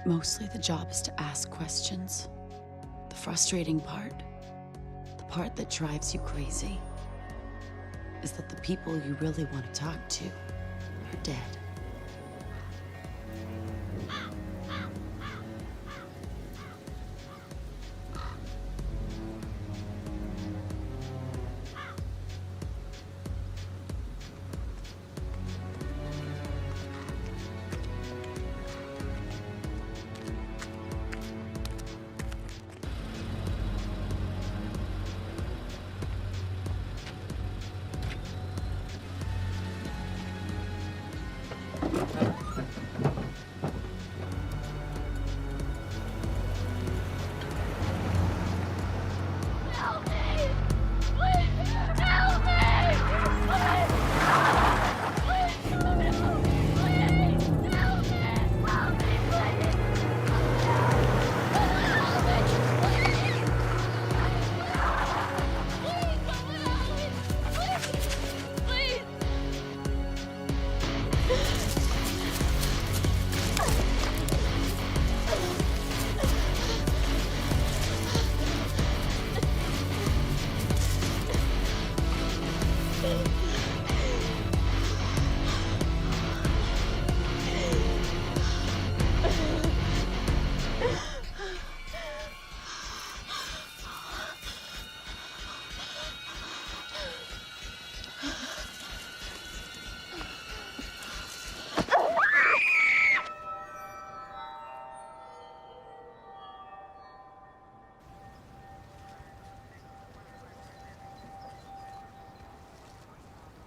Mostly the job is to ask questions. The frustrating part, the part that drives you crazy, is that the people you really want to talk to are dead.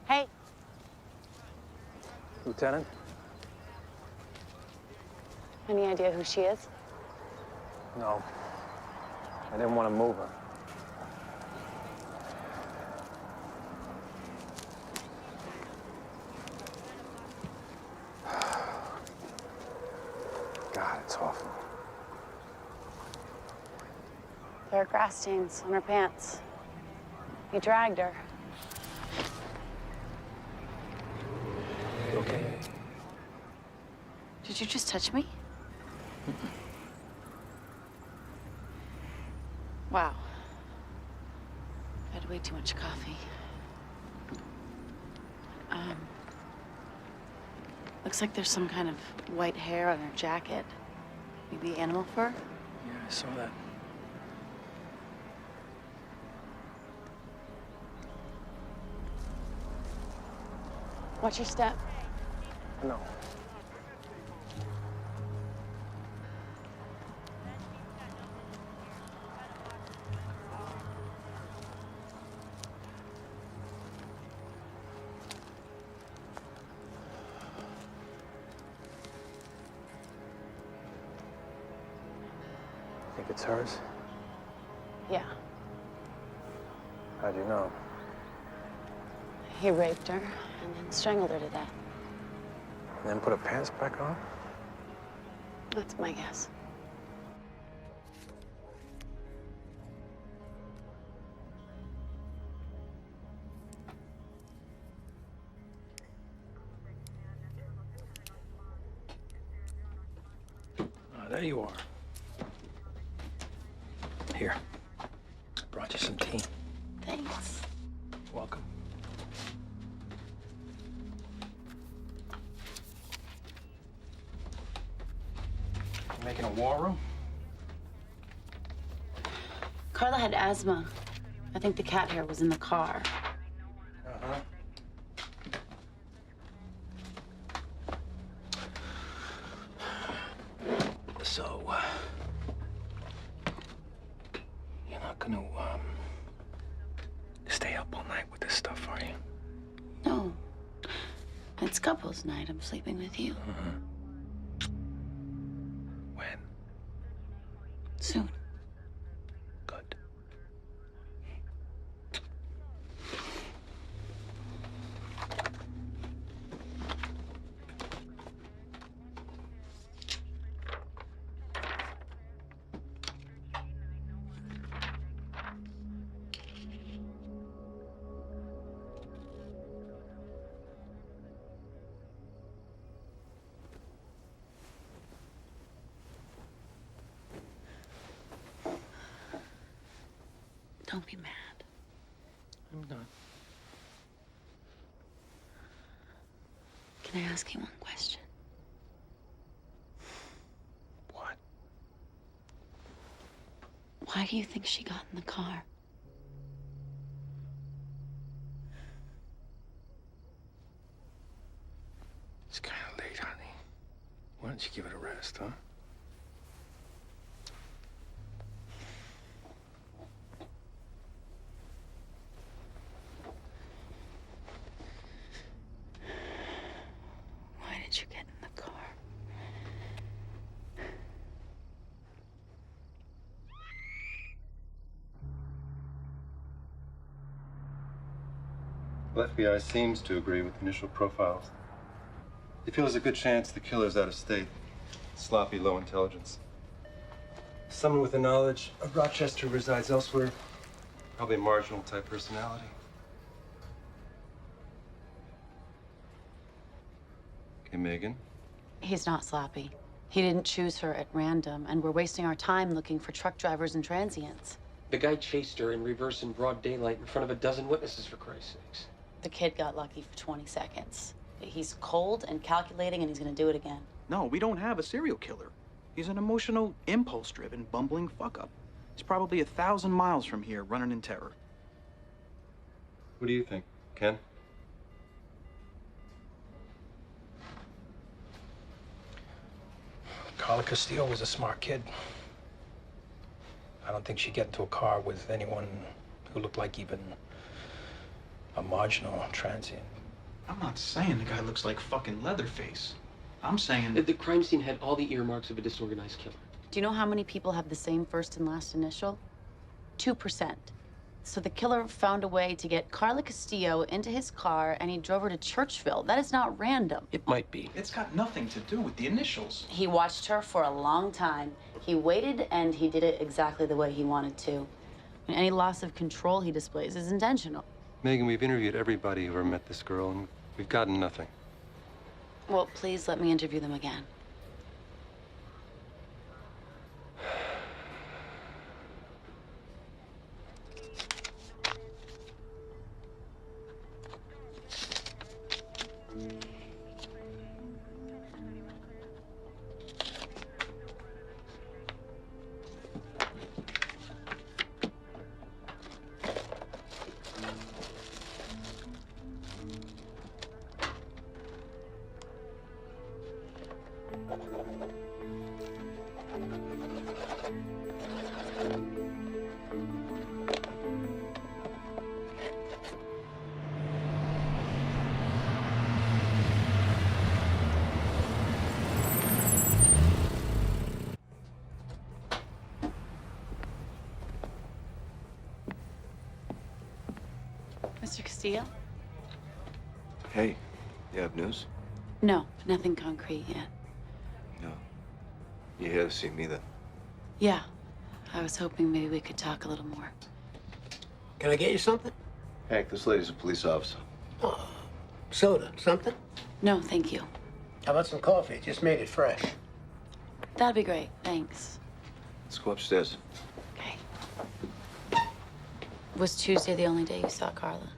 Hey. Lieutenant? Any idea who she is? No. I didn't want to move her. God, it's awful. There are grass stains on her pants. He dragged her. You okay? Did you just touch me? Wow. I had way too much coffee. Looks like there's some kind of white hair on her jacket. Maybe animal fur? Yeah, I saw that. Watch your step. No. Think it's hers? Yeah. How'd you know? He raped her and then strangled her to death. And then put her pants back on? That's my guess. There you are. Here. Brought you some tea. Thanks. Welcome. You making a war room? Carla had asthma. I think the cat hair was in the car. Uh-huh. So, you're not gonna, stay up all night with this stuff, are you? No. It's couples night. I'm sleeping with you. When? Soon. Good. Don't be mad. I'm not. Can I ask you one question? What? Why do you think she got in the car? It's kind of late, honey. Why don't you give it a rest, huh? Why did you get in the car? The FBI seems to agree with initial profiles. They feel there's a good chance the killer's out of state. Sloppy, low intelligence. Someone with the knowledge of Rochester resides elsewhere. Probably a marginal type personality. Okay, Megan. He's not sloppy. He didn't choose her at random, and we're wasting our time looking for truck drivers and transients. The guy chased her in reverse in broad daylight in front of a dozen witnesses, for Christ's sakes. The kid got lucky for 20 seconds. He's cold and calculating, and he's gonna do it again. No, we don't have a serial killer. He's an emotional, impulse-driven, bumbling fuck-up. He's probably 1,000 miles from here, running in terror. What do you think, Ken? Carla Castillo was a smart kid. I don't think she'd get into a car with anyone who looked like even a marginal transient. I'm not saying the guy looks like fucking Leatherface. I'm saying... The crime scene had all the earmarks of a disorganized killer. Do you know how many people have the same first and last initial? 2%. So the killer found a way to get Carla Castillo into his car, and he drove her to Churchville. That is not random. It might be. It's got nothing to do with the initials. He watched her for a long time. He waited, and he did it exactly the way he wanted to. And any loss of control he displays is intentional. Megan, we've interviewed everybody who ever met this girl, and we've gotten nothing. Well, please let me interview them again. Mr. Castillo? Hey, you have news? No, nothing concrete yet. No. You here to see me then? Yeah, I was hoping maybe we could talk a little more. Can I get you something? Hank, this lady's a police officer. Oh, soda, something? No, thank you. How about some coffee? Just made it fresh. That'd be great, thanks. Let's go upstairs. Okay. Was Tuesday the only day you saw Carla?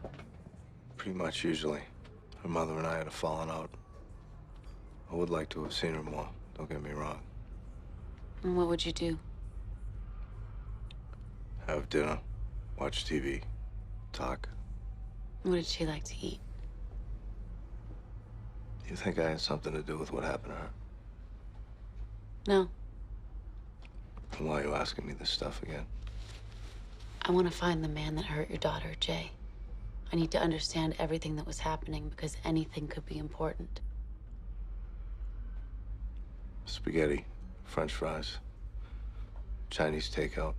Pretty much usually. Her mother and I had a falling out. I would like to have seen her more, don't get me wrong. And what would you do? Have dinner, watch TV, talk. What did she like to eat? You think I had something to do with what happened to her? No, And why are you asking me this stuff again? I want to find the man that hurt your daughter, Jay. I need to understand everything that was happening because anything could be important. Spaghetti, French fries, Chinese takeout,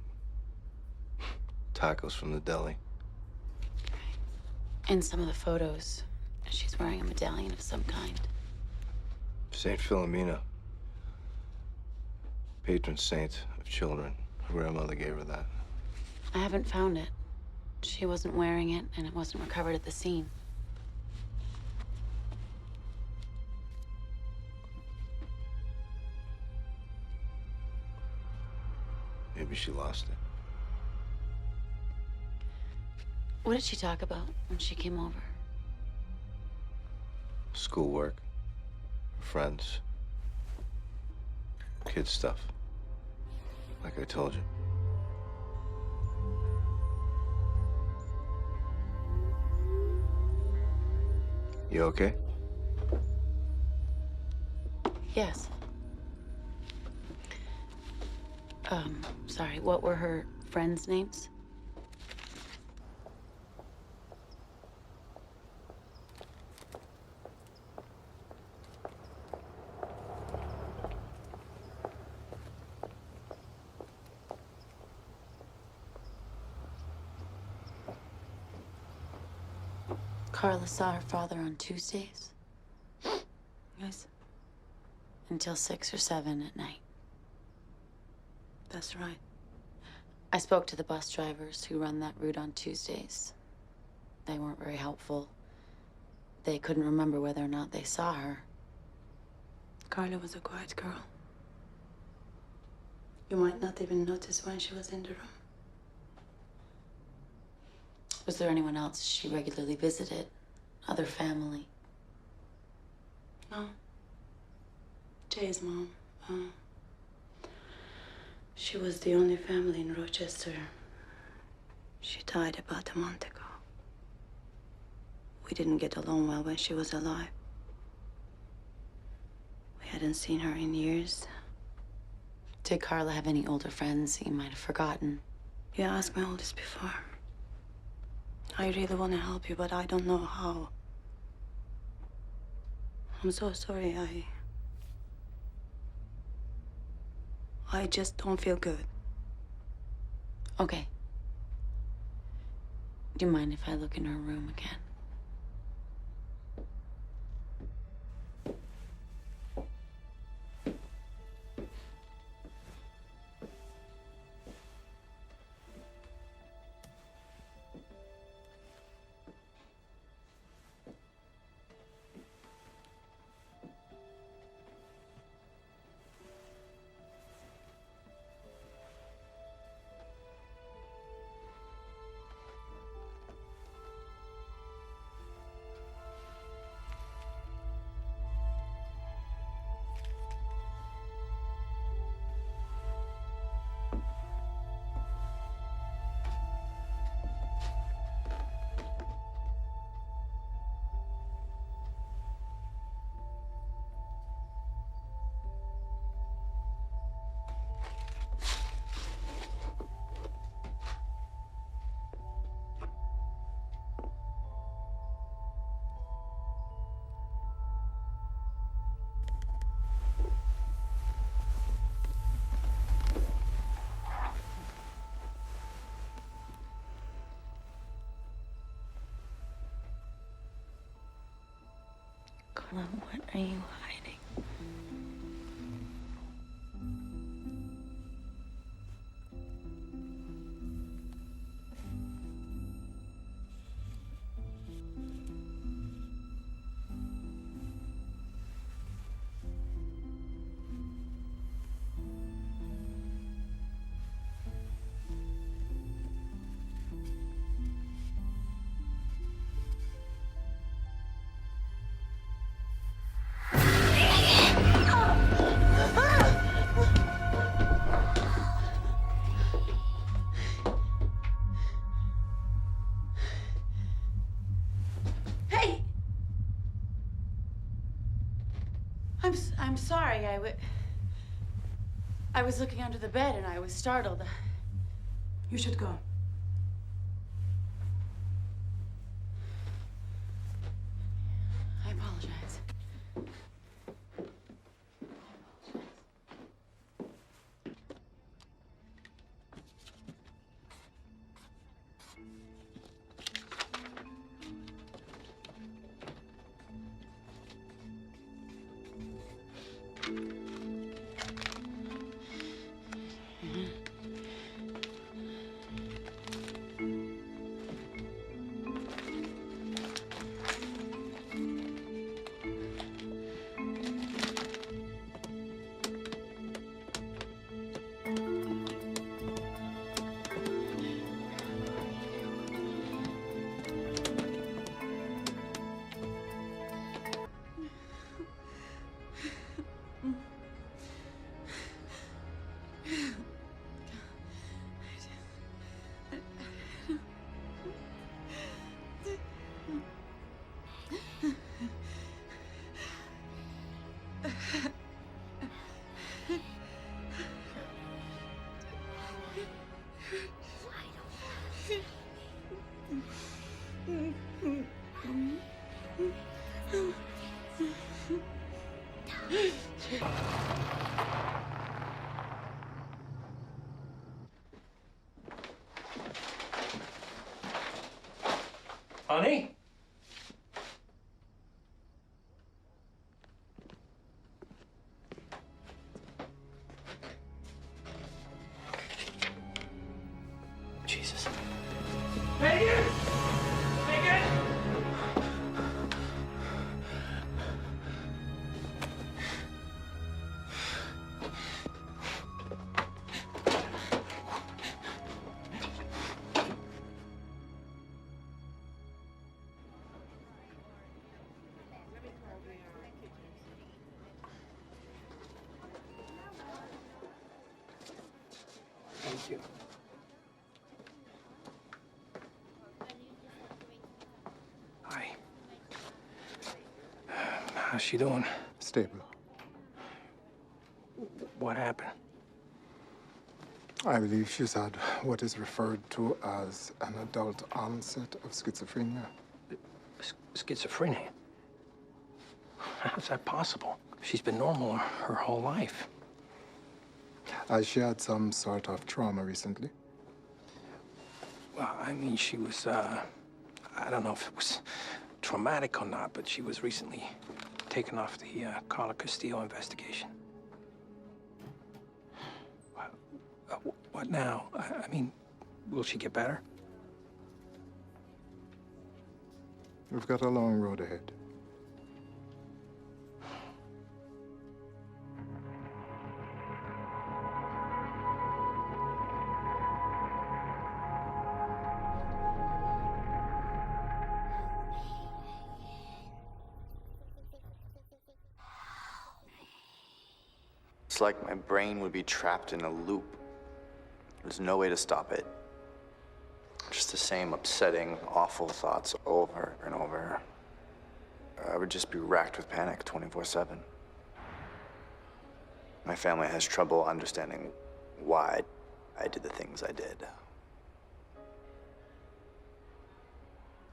tacos from the deli. In some of the photos, she's wearing a medallion of some kind. Saint Philomena, patron saint of children. Her grandmother gave her that. I haven't found it. She wasn't wearing it, and it wasn't recovered at the scene. Maybe she lost it. What did she talk about when she came over? Schoolwork, friends, kid stuff. Like I told you. You okay? Yes. Sorry, what were her friends' names? Carla saw her father on Tuesdays. Yes, Until 6 or 7 at night. that's right. I spoke to the bus drivers who run that route on Tuesdays. They weren't very helpful. They couldn't remember whether or not they saw her. Carla was a quiet girl. You might not even notice when she was in the room. Was there anyone else she regularly visited? Other family? No. Jay's mom. She was the only family in Rochester. She died about a month ago. We didn't get along well when she was alive. We hadn't seen her in years. Did Carla have any older friends you might have forgotten? You asked me all this before. I really want to help you, but I don't know how. I'm so sorry. I just don't feel good. Okay. Do you mind if I look in her room again? Carla, what are you hiding? I'm sorry. I was looking under the bed and I was startled. You should go. I apologize. Honey? Jesus. Megan! Megan! Thank you. Hi. How's she doing? Stable. What happened? I believe she's had what is referred to as an adult onset of schizophrenia. Schizophrenia? How's that possible? She's been normal her whole life. Has she had some sort of trauma recently? Well, I mean, she was, I don't know if it was traumatic or not, but she was recently taken off the Carla Castillo investigation. What now? I mean, will she get better? We've got a long road ahead. It's like my brain would be trapped in a loop. There's no way to stop it. Just the same upsetting, awful thoughts over and over. I would just be racked with panic 24/7. My family has trouble understanding why I did the things I did.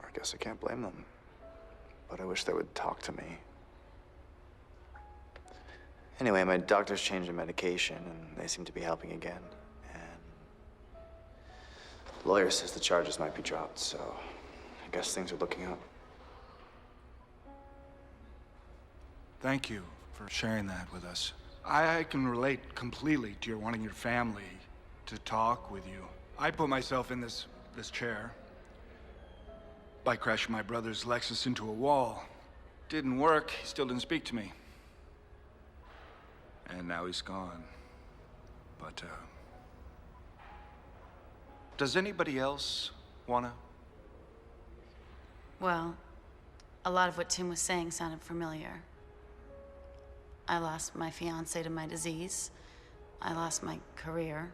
I guess I can't blame them, but I wish they would talk to me. Anyway, my doctor's changed the medication, and they seem to be helping again. And the lawyer says the charges might be dropped, so I guess things are looking up. Thank you for sharing that with us. I can relate completely to your wanting your family to talk with you. I put myself in this chair by crashing my brother's Lexus into a wall. Didn't work, he still didn't speak to me. And now he's gone. But, does anybody else wanna? Well, a lot of what Tim was saying sounded familiar. I lost my fiance to my disease. I lost my career.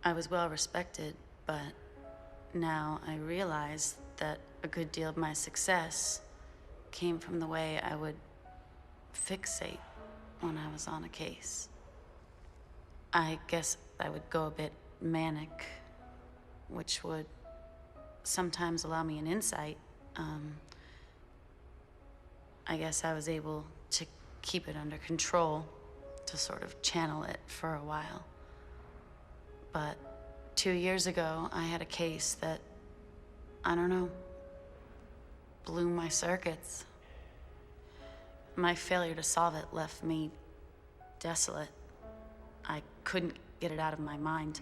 I was well respected, but now I realize that a good deal of my success came from the way I would fixate when I was on a case. I guess I would go a bit manic, which would sometimes allow me an insight. I guess I was able to keep it under control, to sort of channel it for a while. But 2 years ago, I had a case that, I don't know, blew my circuits. My failure to solve it left me desolate. I couldn't get it out of my mind.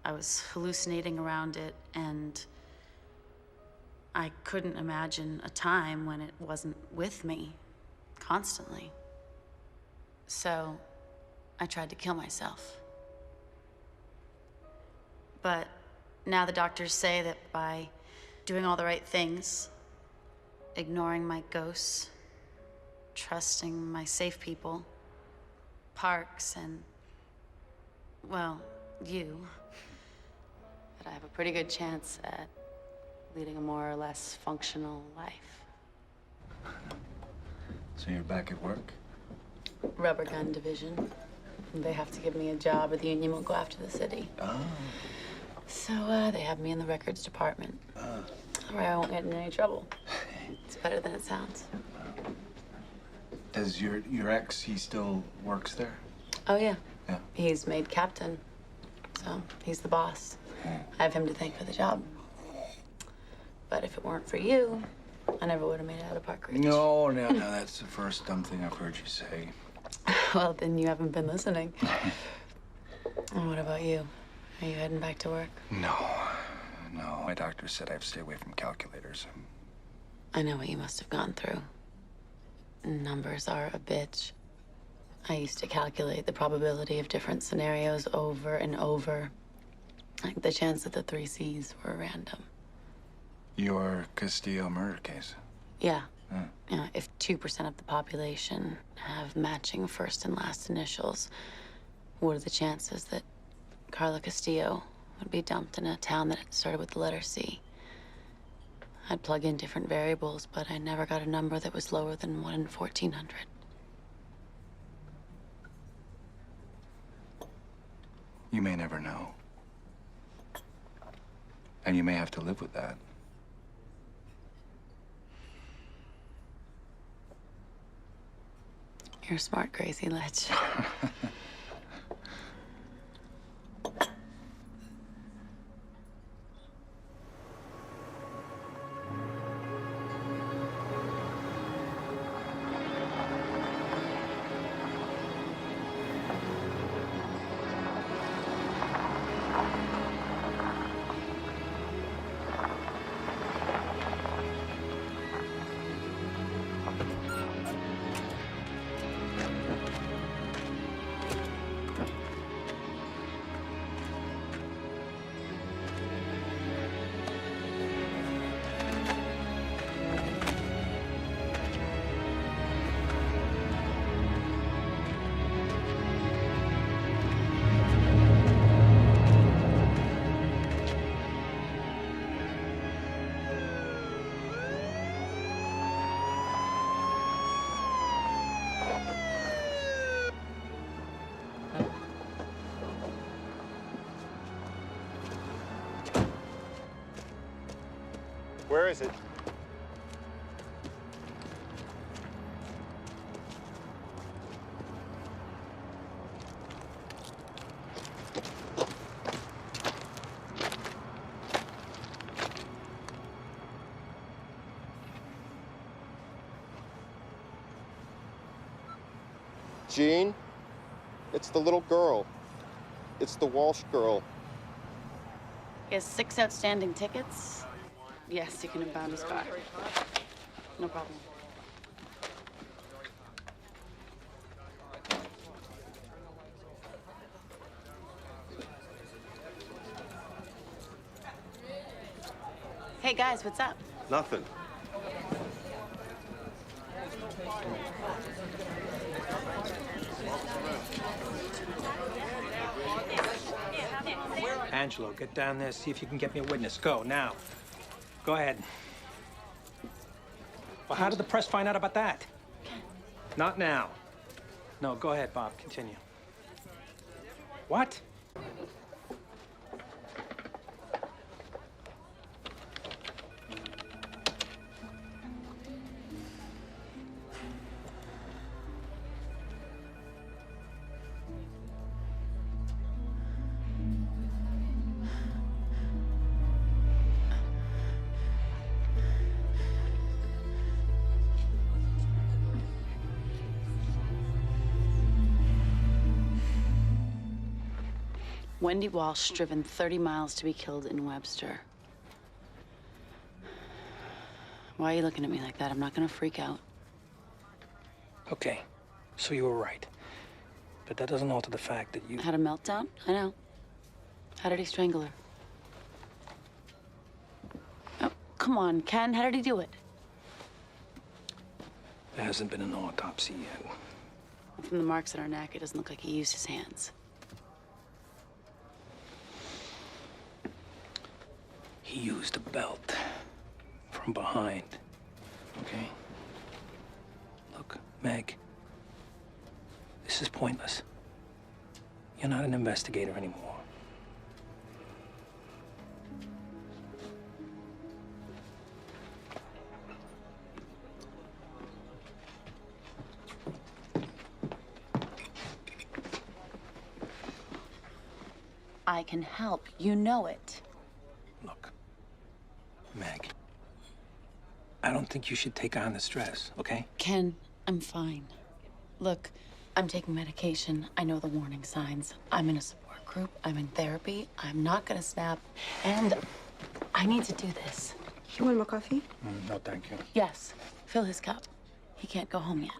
I was hallucinating around it, and I couldn't imagine a time when it wasn't with me constantly. So I tried to kill myself. But now the doctors say that by doing all the right things, ignoring my ghosts, trusting my safe people, parks, and, well, you, that I have a pretty good chance at leading a more or less functional life. So you're back at work? Rubber gun division. They have to give me a job or the union will go after the city. Oh. So they have me in the records department. Where I won't get in any trouble. It's better than it sounds. Does your ex, he still works there? Oh, yeah. Yeah. He's made captain, so he's the boss. I have him to thank for the job. But if it weren't for you, I never would have made it out of Park Ridge. No, that's the first dumb thing I've heard you say. Well, then you haven't been listening. And what about you? Are you heading back to work? No. My doctor said I have to stay away from calculators. I know what you must have gone through. Numbers are a bitch. I used to calculate the probability of different scenarios over and over. Like the chance that the 3 C's were random. Your Castillo murder case? Yeah. Yeah, if 2% of the population have matching first and last initials, what are the chances that Carla Castillo would be dumped in a town that started with the letter C? I'd plug in different variables, but I never got a number that was lower than 1 in 1,400. You may never know. And you may have to live with that. You're smart, Crazy Ledge. Where is it? Jean, it's the little girl. It's the Walsh girl. He has 6 outstanding tickets. Yes, you can impound his car. No problem. Hey guys, what's up? Nothing. Angelo, get down there, see if you can get me a witness. Go, now. Go ahead. Well, how did the press find out about that? Not now. No, go ahead, Bob. Continue. What? Wendy Walsh driven 30 miles to be killed in Webster. Why are you looking at me like that? I'm not gonna freak out. Okay, so you were right. But that doesn't alter the fact that you... Had a meltdown? I know. How did he strangle her? Oh, come on, Ken. How did he do it? There hasn't been an autopsy yet. From the marks on her neck, it doesn't look like he used his hands. He used a belt from behind, okay? Look, Meg, this is pointless. You're not an investigator anymore. I can help. You know it. Look, Meg, I don't think you should take on the stress, okay? Ken, I'm fine. Look, I'm taking medication. I know the warning signs. I'm in a support group. I'm in therapy. I'm not gonna snap. And I need to do this. You want more coffee? No, thank you. Yes, fill his cup. He can't go home yet.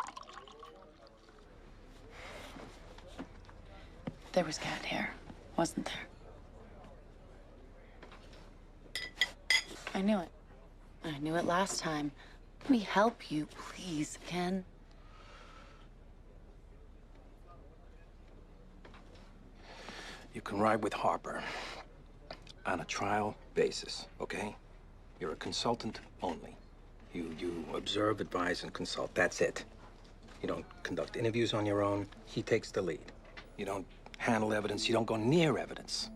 There was cat hair, wasn't there? I knew it. I knew it last time. Let me help you, please, Ken. You can ride with Harper on a trial basis, okay? You're a consultant only. You observe, advise, and consult. That's it. You don't conduct interviews on your own. He takes the lead. You don't handle evidence. You don't go near evidence.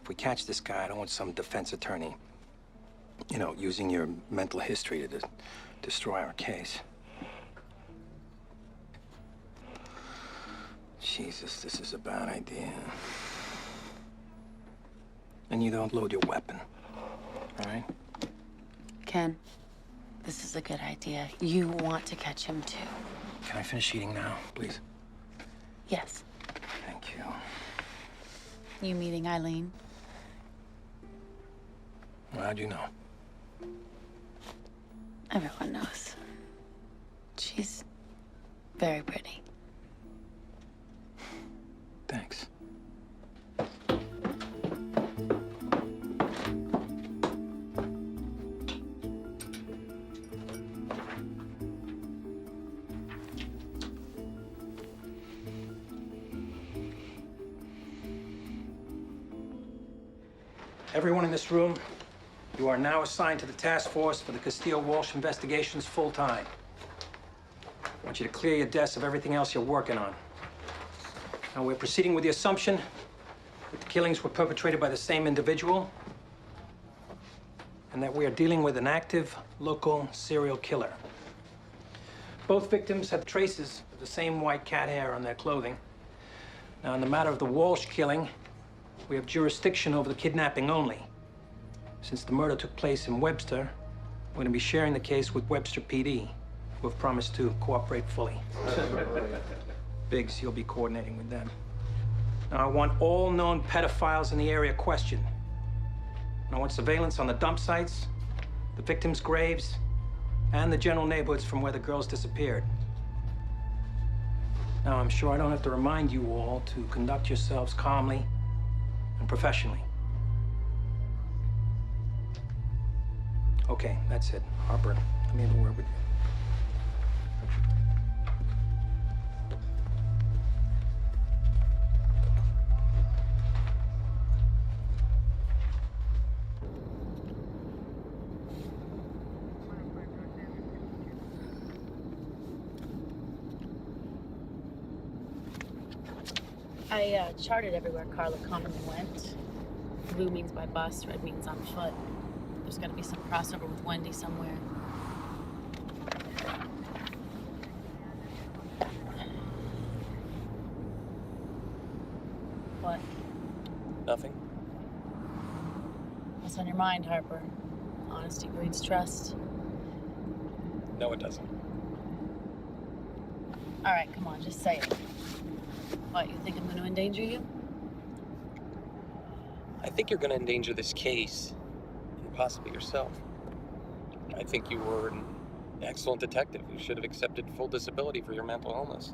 If we catch this guy, I don't want some defense attorney, you know, using your mental history to destroy our case. Jesus, this is a bad idea. And you don't load your weapon, all right? Ken, this is a good idea. You want to catch him too. Can I finish eating now, please? Yes. Thank you. You meeting Eileen? Well, how'd you know? Everyone knows. She's very pretty. Thanks. Everyone in this room, you are now assigned to the task force for the Castillo-Walsh investigations full-time. I want you to clear your desk of everything else you're working on. Now, we're proceeding with the assumption that the killings were perpetrated by the same individual and that we are dealing with an active local serial killer. Both victims had traces of the same white cat hair on their clothing. Now, in the matter of the Walsh killing, we have jurisdiction over the kidnapping only. Since the murder took place in Webster, we're going to be sharing the case with Webster PD, who have promised to cooperate fully. Biggs, you'll be coordinating with them. Now, I want all known pedophiles in the area questioned. And I want surveillance on the dump sites, the victims' graves, and the general neighborhoods from where the girls disappeared. Now, I'm sure I don't have to remind you all to conduct yourselves calmly and professionally. Okay, that's it. Harper, let me have a word with you. I charted everywhere Carla commonly went. Blue means by bus, red means on foot. There's got to be some crossover with Wendy somewhere. What? Nothing. What's on your mind, Harper? Honesty breeds trust. No, it doesn't. All right, come on, just say it. What, you think I'm going to endanger you? I think you're going to endanger this case, and possibly yourself. I think you were an excellent detective who should have accepted full disability for your mental illness.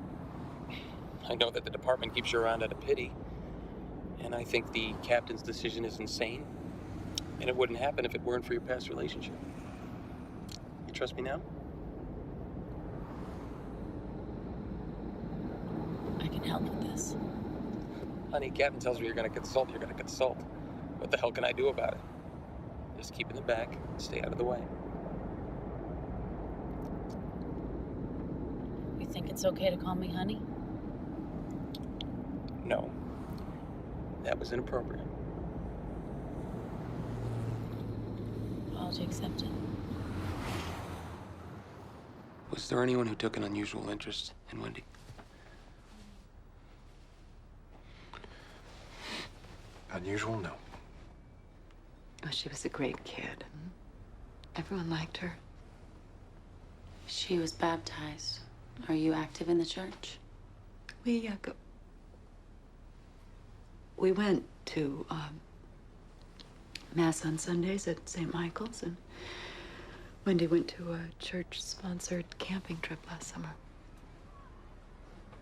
I know that the department keeps you around out of pity, and I think the captain's decision is insane, and it wouldn't happen if it weren't for your past relationship. You trust me now? I can help with this. Honey, Captain tells me you're going to consult, you're going to consult. What the hell can I do about it? Just keep in the back, stay out of the way. You think it's okay to call me honey? No. That was inappropriate. Apology accepted. Was there anyone who took an unusual interest in Wendy? Unusual? No. Oh, she was a great kid. Everyone liked her. She was baptized. Are you active in the church? We went to Mass on Sundays at St. Michael's, and Wendy went to a church-sponsored camping trip last summer.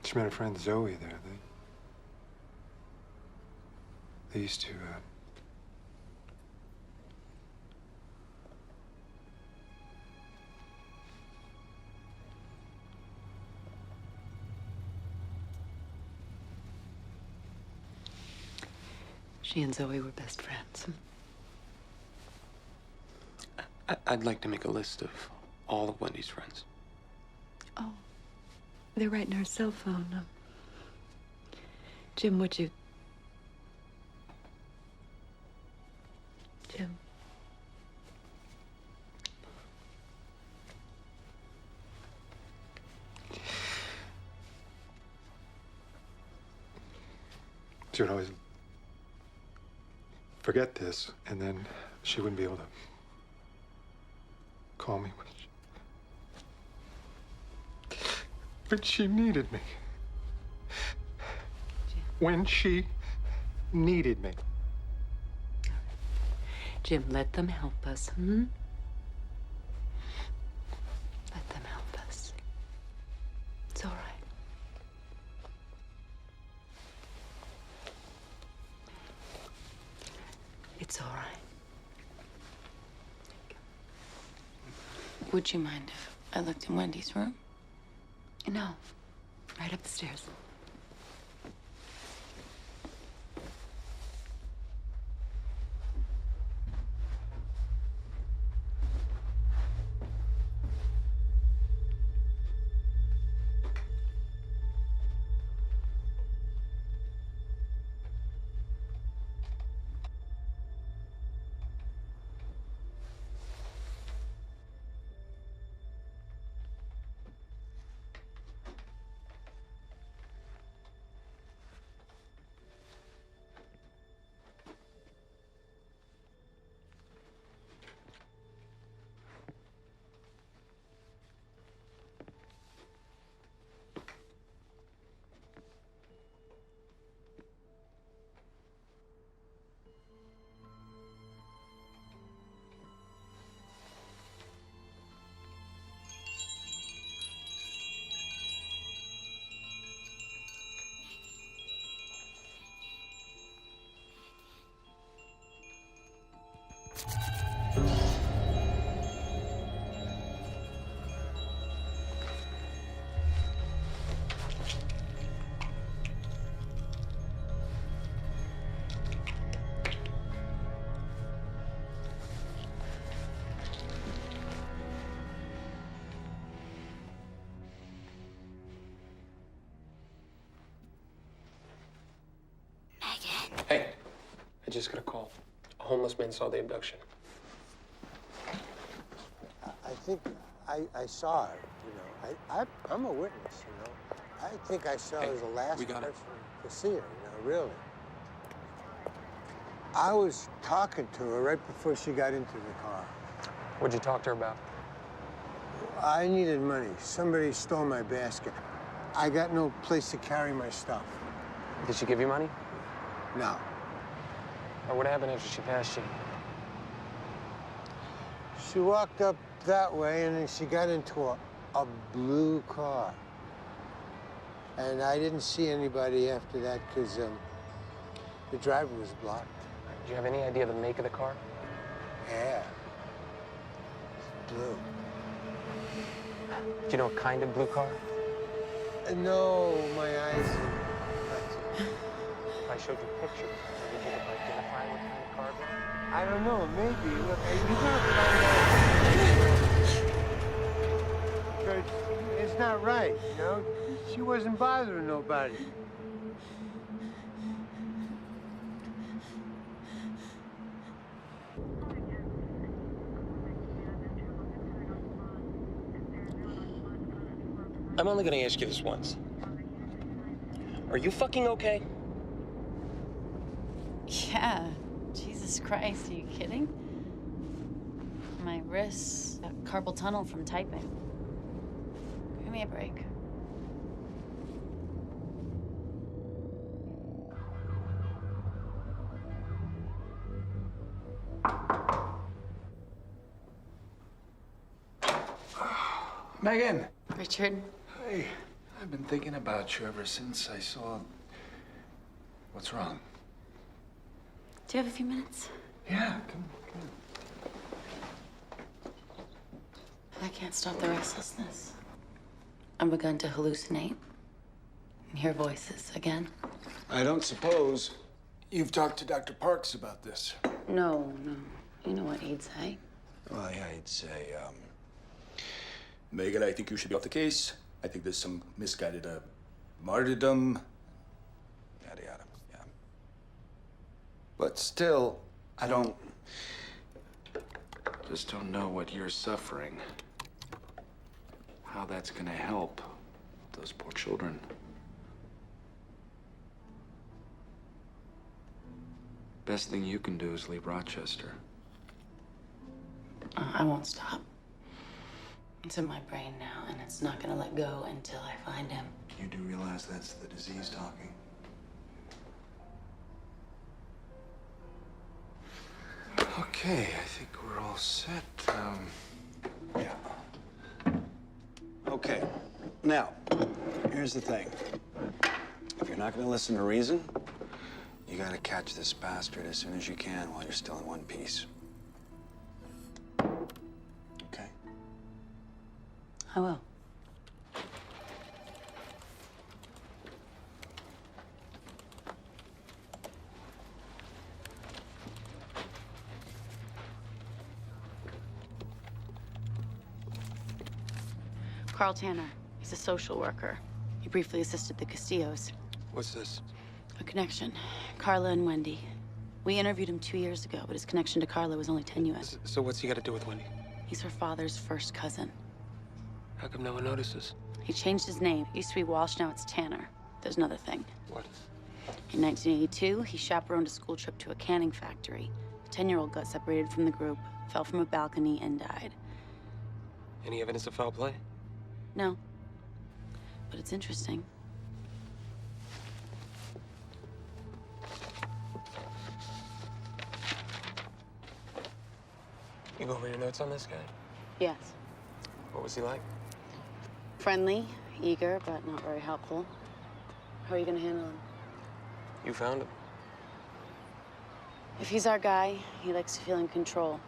She met her friend Zoe there. They used to, She and Zoe were best friends. I'd like to make a list of all of Wendy's friends. Oh, they're right in her cell phone. Jim, would you... Jim. she would always forget this, and then she wouldn't be able to call me when she needed me. When she needed me. Jim, let them help us, hmm? Let them help us. It's all right. It's all right. Would you mind if I looked in Wendy's room? No, right up the stairs. Hey, I just got a call. A homeless man saw the abduction. I think I saw her, you know. I'm a witness, you know. I think I saw her as the last person to see her, you know, really. I was talking to her right before she got into the car. What'd you talk to her about? I needed money. Somebody stole my basket. I got no place to carry my stuff. Did she give you money? No. Or what happened after she passed you? She walked up that way, and then she got into a blue car. And I didn't see anybody after that because the driver was blocked. Do you have any idea the make of the car? Yeah. Blue. Do you know what kind of blue car? No, my eyes. If I showed you pictures, would you identify what kind of car it was? I don't know, maybe. Look, you gotta find out. But it's not right, you know? She wasn't bothering nobody. I'm only gonna ask you this once. Are you fucking okay? Yeah. Jesus Christ, are you kidding? My wrists got carpal tunnel from typing. me a break. Megan! Richard? Hey, I've been thinking about you ever since I saw... What's wrong? Do you have a few minutes? Yeah, come on. I can't stop the restlessness. I've begun to hallucinate and hear voices again. I don't suppose you've talked to Dr. Parks about this. No. You know what he'd say. Well, yeah, he'd say, Megan, I think you should be off the case. I think there's some misguided martyrdom. Yada, yada, yeah. But still, I just don't know what you're suffering. How that's gonna help those poor children. Best thing you can do is leave Rochester. I won't stop. It's in my brain now, and it's not gonna let go until I find him. You do realize that's the disease talking? Okay, I think we're all set. Yeah. Okay. Now, here's the thing. If you're not gonna listen to reason, you gotta catch this bastard as soon as you can while you're still in one piece. Okay? I will. Carl Tanner. He's a social worker. He briefly assisted the Castillos. What's this? A connection. Carla and Wendy. We interviewed him 2 years ago, but his connection to Carla was only tenuous. So what's he got to do with Wendy? He's her father's first cousin. How come no one notices? He changed his name. It used to be Walsh, now it's Tanner. There's another thing. What? In 1982, he chaperoned a school trip to a canning factory. The 10-year-old got separated from the group, fell from a balcony, and died. Any evidence of foul play? No. But it's interesting. You go over your notes on this guy? Yes. What was he like? Friendly, eager, but not very helpful. How are you gonna handle him? You found him. If he's our guy, he likes to feel in control.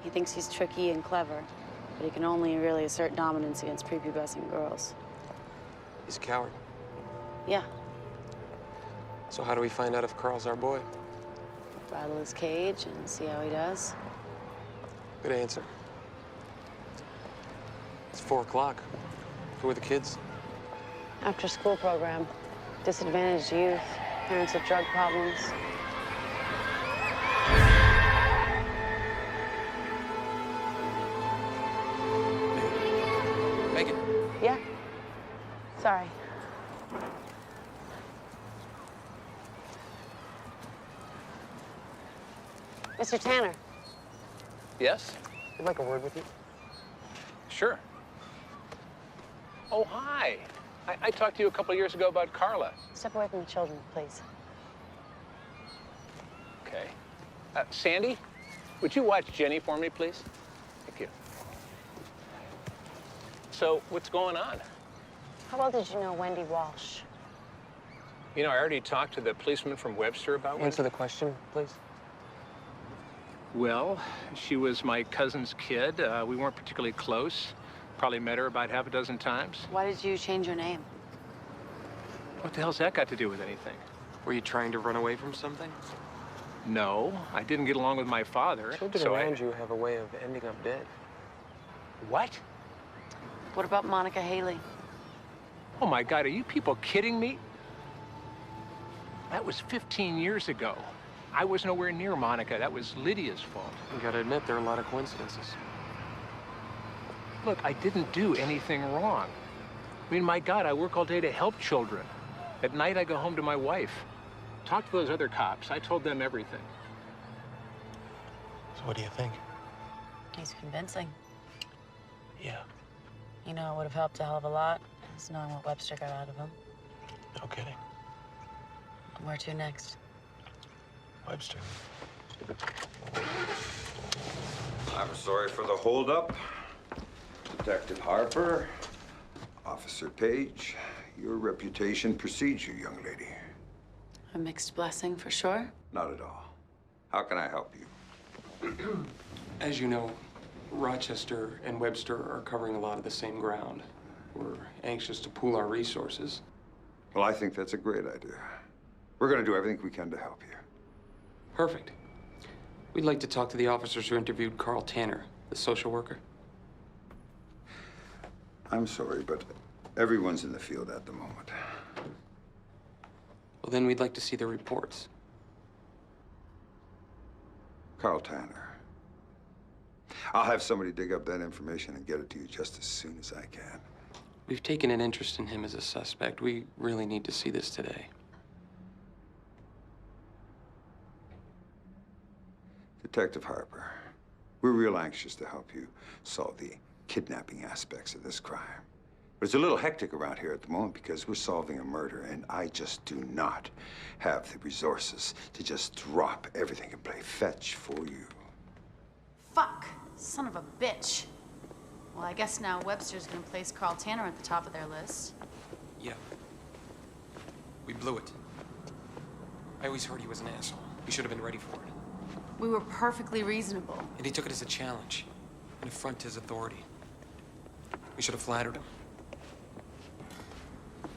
He thinks he's tricky and clever, but he can only really assert dominance against prepubescent girls. He's a coward. Yeah. So how do we find out if Carl's our boy? Rattle his cage and see how he does. Good answer. It's 4 o'clock. Who are the kids? After school program. Disadvantaged youth, parents with drug problems. Megan. Yeah. Sorry. Mr. Tanner. Yes? I'd like a word with you. Sure. Oh, hi. I talked to you a couple of years ago about Carla. Step away from the children, please. Okay. Sandy, would you watch Jenny for me, please? Thank you. So, what's going on? How well did you know Wendy Walsh? You know, I already talked to the policeman from Webster about Wendy. Answer the question, please. Well, she was my cousin's kid. We weren't particularly close. Probably met her about half a dozen times. Why did you change your name? What the hell's that got to do with anything? Were you trying to run away from something? No, I didn't get along with my father. Children around you have a way of ending up dead. What? What about Monica Haley? Oh my God, are you people kidding me? That was 15 years ago. I was nowhere near Monica. That was Lydia's fault. You gotta admit, there are a lot of coincidences. Look, I didn't do anything wrong. I mean, my God, I work all day to help children. At night, I go home to my wife. Talk to those other cops. I told them everything. So what do you think? He's convincing. Yeah. You know, it would have helped a hell of a lot, is knowing what Webster got out of him. No kidding. Where to next? Webster. I'm sorry for the holdup. Detective Harper, Officer Page, your reputation precedes you, young lady. A mixed blessing, for sure. Not at all. How can I help you? As you know, Rochester and Webster are covering a lot of the same ground. We're anxious to pool our resources. Well, I think that's a great idea. We're going to do everything we can to help you. Perfect. We'd like to talk to the officers who interviewed Carl Tanner, the social worker. I'm sorry, but everyone's in the field at the moment. Well, then we'd like to see the reports. Carl Tanner. I'll have somebody dig up that information and get it to you just as soon as I can. We've taken an interest in him as a suspect. We really need to see this today. Detective Harper, we're real anxious to help you solve the kidnapping aspects of this crime. But it's a little hectic around here at the moment because we're solving a murder, and I just do not have the resources to just drop everything and play fetch for you. Fuck! Son of a bitch. Well, I guess now Webster's gonna place Carl Tanner at the top of their list. Yeah. We blew it. I always heard he was an asshole. We should have been ready for it. We were perfectly reasonable. And he took it as a challenge, an affront to his authority. We should have flattered him.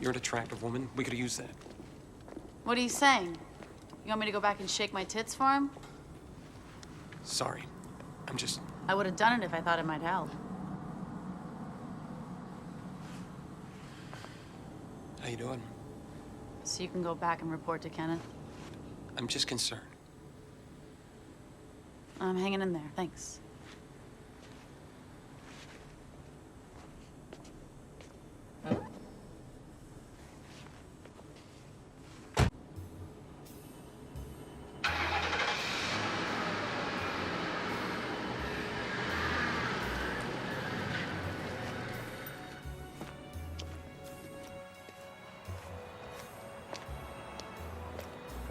You're an attractive woman. We could have used that. What are you saying? You want me to go back and shake my tits for him? Sorry. I'm just... I would have done it if I thought it might help. How you doing? So you can go back and report to Kenneth? I'm just concerned. I'm hanging in there, thanks.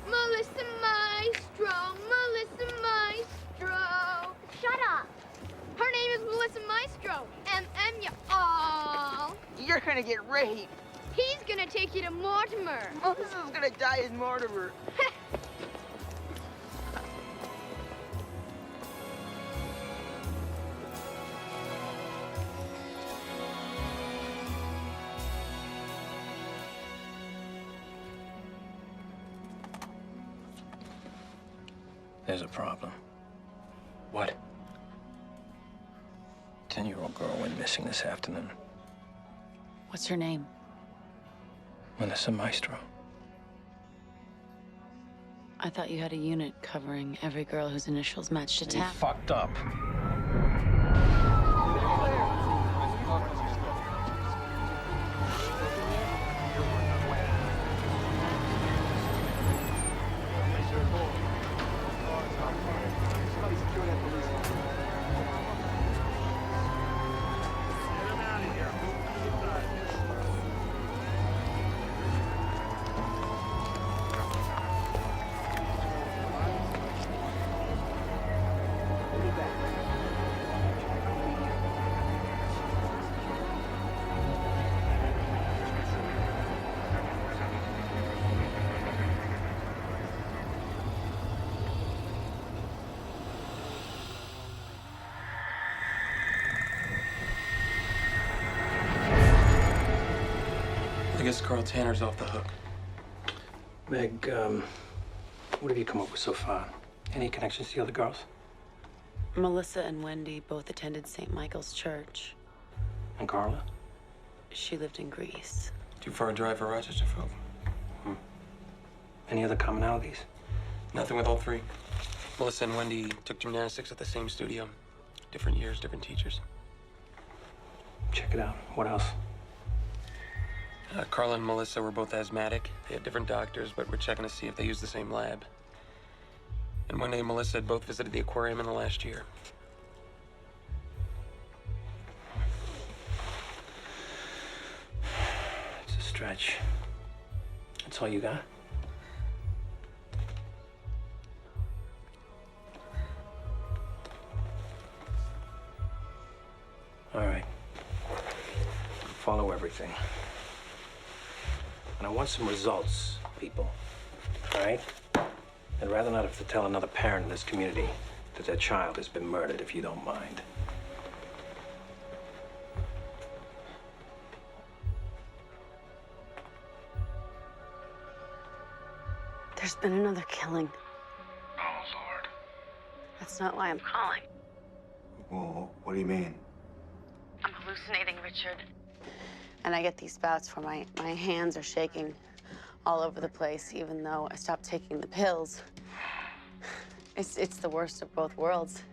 Melissa Maestro, Melissa Maestro. Shut up. Her name is Melissa Maestro. M.M. you all. You're gonna get raped. He's gonna take you to Mortimer. Melissa's gonna die in Mortimer. There's a problem. What? 10-year-old girl went missing this afternoon. What's her name? Melissa Maestro. I thought you had a unit covering every girl whose initials matched a tap. Fucked up. I guess Carl Tanner's off the hook. Meg, what have you come up with so far? Any connections to the other girls? Melissa and Wendy both attended St. Michael's Church. And Carla? She lived in Greece. Too far a drive for Rochester folk. Any other commonalities? Nothing with all three. Melissa and Wendy took gymnastics at the same studio. Different years, different teachers. Check it out. What else? Carla and Melissa were both asthmatic. They had different doctors, but we're checking to see if they use the same lab. And Wendy and Melissa had both visited the aquarium in the last year. stretch. That's all you got? All right. Follow everything. And I want some results, people. All right? I'd rather not have to tell another parent in this community that their child has been murdered, if you don't mind. There's been another killing. Oh, Lord. That's not why I'm calling. Well, what do you mean? I'm hallucinating, Richard. And I get these bouts where my hands are shaking all over the place, even though I stopped taking the pills. It's the worst of both worlds.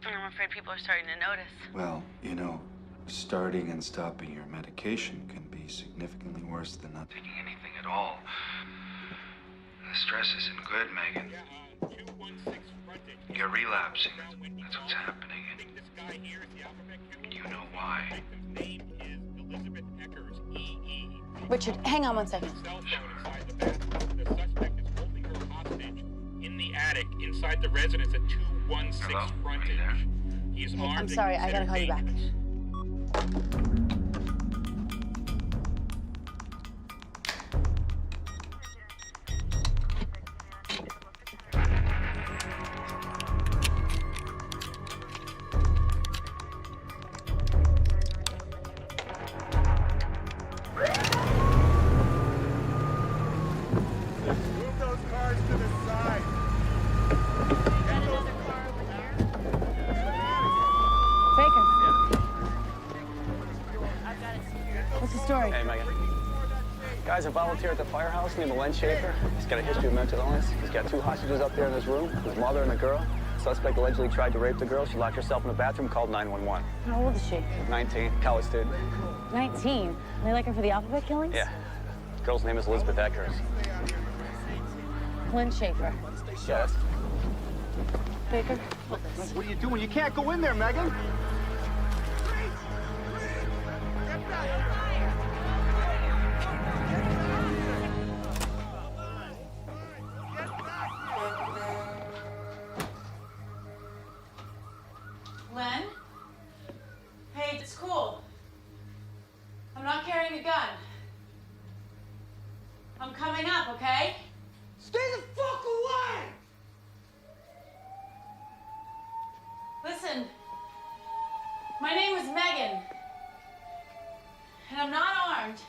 I'm afraid people are starting to notice. Well, you know, starting and stopping your medication can be significantly worse than not taking anything at all. The stress isn't good, Megan. You're relapsing. That's what's happening, and you know why. Richard, hang on one second. In the attic, inside the residence at 216 frontage. He is armed. I'm sorry, I gotta call you back. Move those cars to the side. Get those cars over here. Take her. What's the story? Hey, Megan. Guy's a volunteer at the firehouse named Len Schaefer. He's got a history of mental illness. He's got 2 hostages up there in his room, his mother and a girl. Suspect allegedly tried to rape the girl. She locked herself in the bathroom, called 911. How old is she? 19, college student. 19. They like her for the alphabet killings? Yeah. Girl's name is Elizabeth Eckers. Lynn Schaefer. Yeah, that's... Baker. What are you doing? You can't go in there, Megan. Len? Hey, it's cool. I'm not carrying a gun. I'm coming up, okay? Stay the fuck away! Listen, my name is Megan, and I'm not armed.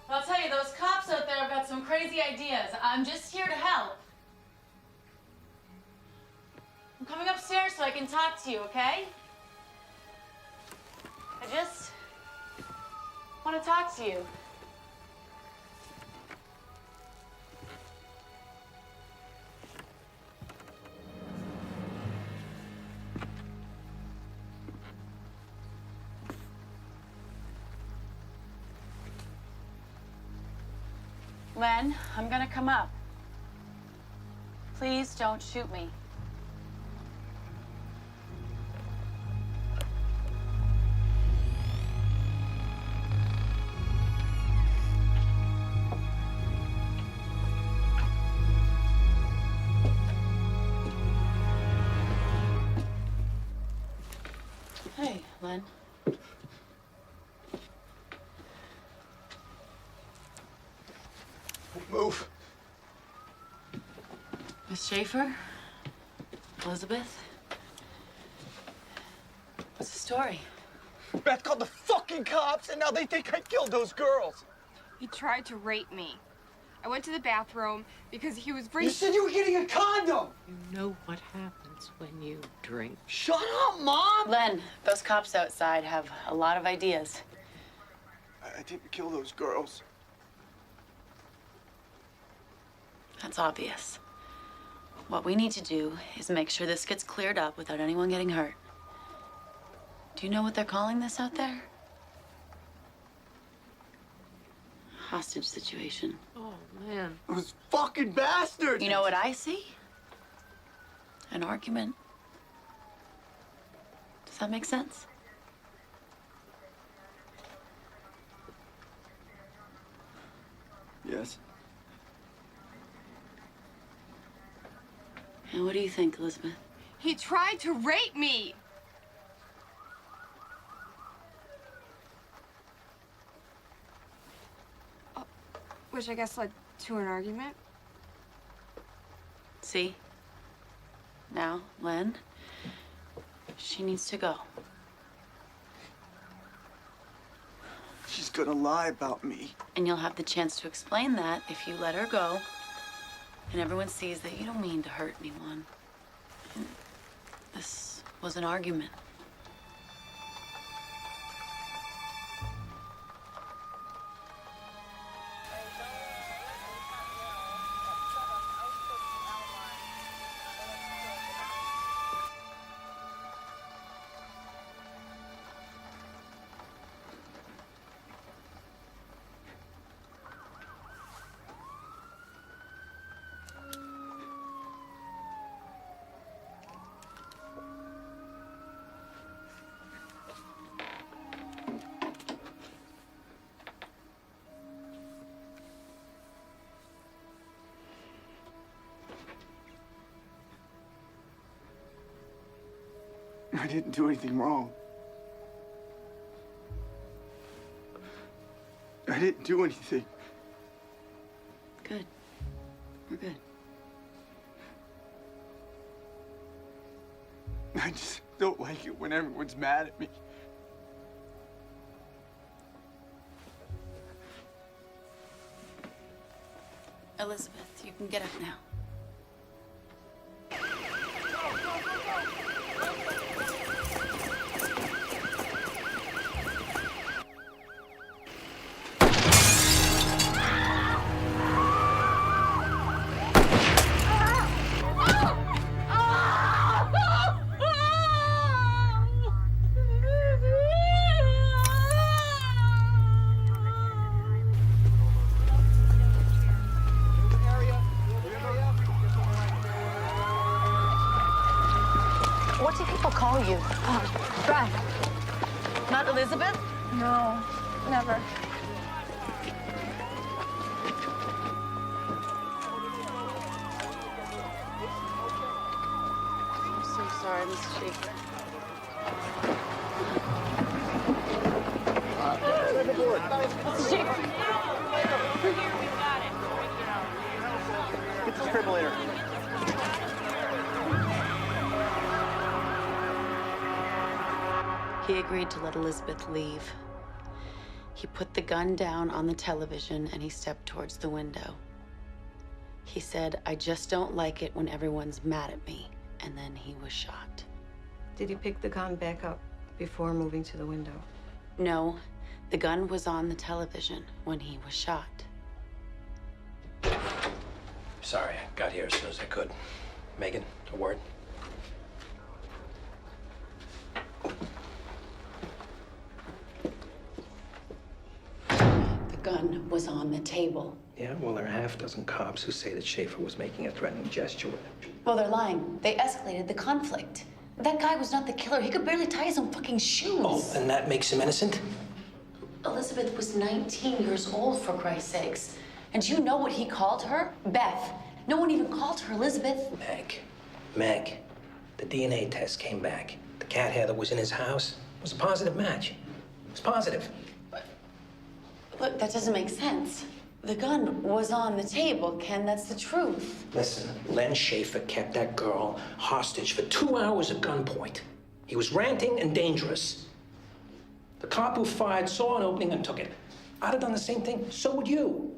But I'll tell you, those cops out there have got some crazy ideas. I'm just here to help. I'm coming upstairs so I can talk to you, okay? I just want to talk to you. Len, I'm gonna come up. Please don't shoot me. Hey, Len. Move. Miss Schaefer? Elizabeth? What's the story? Beth called the fucking cops, and now they think I killed those girls. He tried to rape me. I went to the bathroom because he was You said you were getting a condom! You know what happens when you drink. Shut up, Mom! Len, those cops outside have a lot of ideas. I didn't kill those girls. That's obvious. What we need to do is make sure this gets cleared up without anyone getting hurt. Do you know what they're calling this out there? Hostage situation. Oh, man. Those fucking bastards! You know what I see? An argument. Does that make sense? guess. And what do you think, Elizabeth? He tried to rape me. Which I guess led to an argument. See? Now, Len, she needs to go. She's gonna lie about me. And you'll have the chance to explain that if you let her go. And everyone sees that you don't mean to hurt anyone. And this was an argument. I didn't do anything wrong. I didn't do anything. Good. We're good. I just don't like it when everyone's mad at me. Elizabeth, you can get up now. What do people call you? Brad. Not Elizabeth? No, never. I'm so sorry, Mrs. Schaefer. Mrs. Schaefer. Get the defibrillator. He agreed to let Elizabeth leave. He put the gun down on the television and he stepped towards the window. He said, "I just don't like it when everyone's mad at me." And then he was shot. Did you pick the gun back up before moving to the window? No, the gun was on the television when he was shot. Sorry, I got here as soon as I could. Megan, a word? The gun was on the table. Yeah, well, there are half a dozen cops who say that Schaefer was making a threatening gesture with him. Well, they're lying. They escalated the conflict. That guy was not the killer. He could barely tie his own fucking shoes. Oh, and that makes him innocent? Elizabeth was 19 years old, for Christ's sakes. And do you know what he called her? Beth. No one even called her Elizabeth. Meg, the DNA test came back. The cat hair that was in his house was a positive match. It was positive. Look, that doesn't make sense. The gun was on the table, Ken. That's the truth. Listen, Len Schaefer kept that girl hostage for 2 hours at gunpoint. He was ranting and dangerous. The cop who fired saw an opening and took it. I'd have done the same thing. So would you.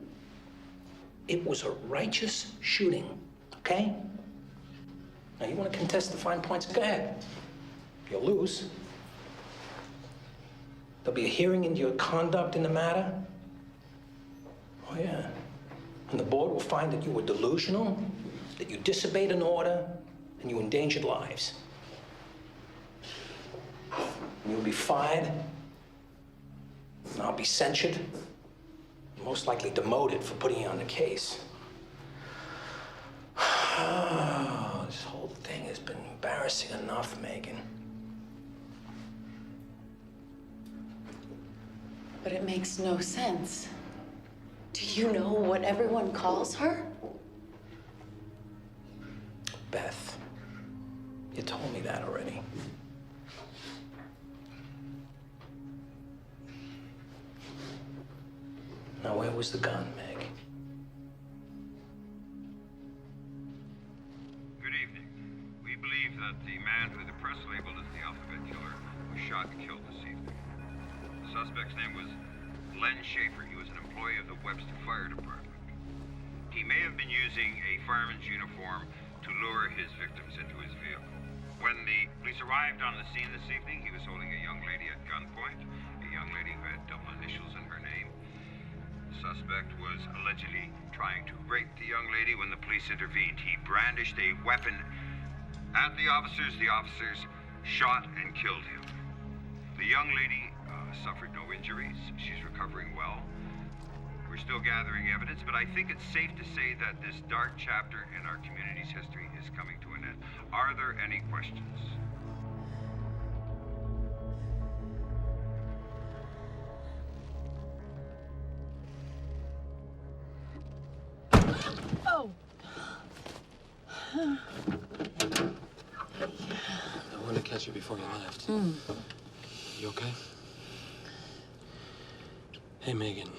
It was a righteous shooting, okay? Now, you want to contest the fine points? Go ahead. You'll lose. There'll be a hearing into your conduct in the matter. Oh, yeah. And the board will find that you were delusional, that you disobeyed an order, and you endangered lives. And you'll be fired, and I'll be censured, most likely demoted for putting you on the case. Oh, this whole thing has been embarrassing enough, Megan. But it makes no sense. Do you know what everyone calls her? Beth. You told me that already. Now, where was the gun, Meg? Good evening. We believe that the man who the press labeled as the alphabet killer was shot and killed this evening. The suspect's name was Len Schaefer. He was an employee of the Webster Fire Department. He may have been using a fireman's uniform to lure his victims into his vehicle. When the police arrived on the scene this evening, he was holding a young lady at gunpoint, a young lady who had double initials in her name. The suspect was allegedly trying to rape the young lady when the police intervened. He brandished a weapon at the officers. The officers shot and killed him. The young lady suffered no injuries. She's recovering well. We're still gathering evidence, but I think it's safe to say that this dark chapter in our community's history is coming to an end. Are there any questions? Oh. I wanted to catch you before you left. You okay? Hey, Megan.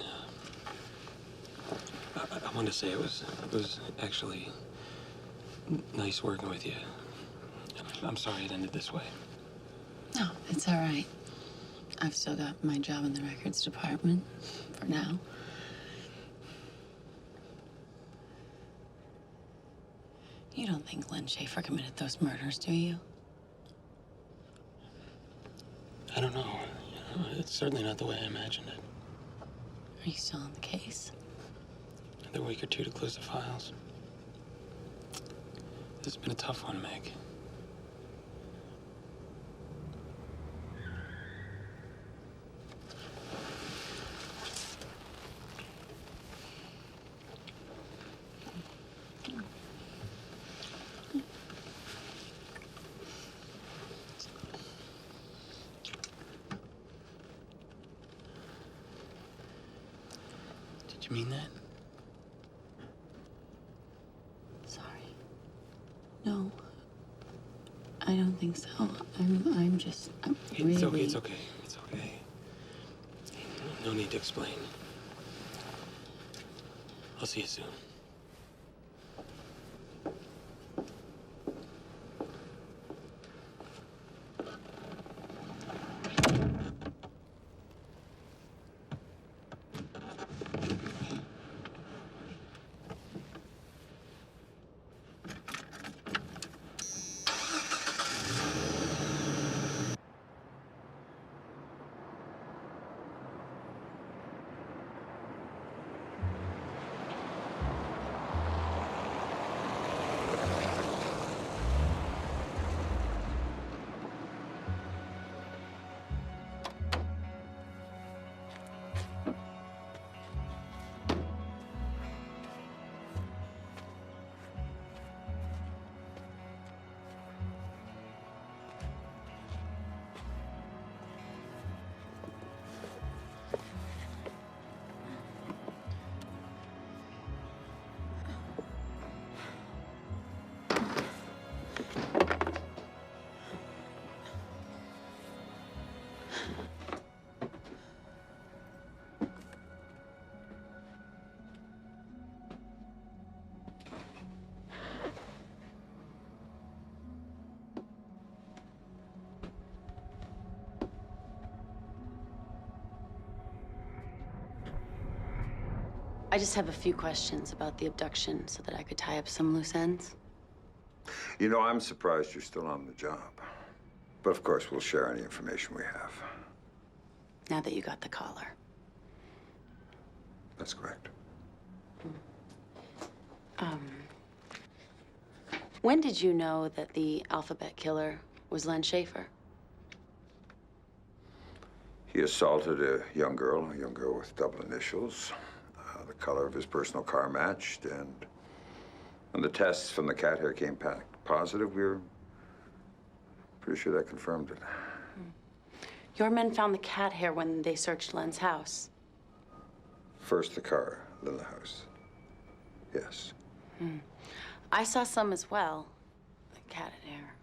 I wanted to say it was actually nice working with you. I'm sorry it ended this way. No, it's all right. I've still got my job in the records department for now. You don't think Len Schaefer committed those murders, do you? I don't know. It's certainly not the way I imagined it. Are you still on the case? Another week or two to close the files. This has been a tough one, Meg. Did you mean that? Sorry. No. I don't think so. I'm really... It's okay, it's okay. It's okay. No need to explain. I'll see you soon. I just have a few questions about the abduction so that I could tie up some loose ends. You know, I'm surprised you're still on the job. But of course, we'll share any information we have. Now that you got the collar. That's correct. When did you know that the alphabet killer was Len Schaefer? He assaulted a young girl with double initials. The color of his personal car matched, and when the tests from the cat hair came back positive, we were pretty sure that confirmed it. Your men found the cat hair when they searched Len's house. First the car, Little house. Yes. I saw some as well. A cat and hare.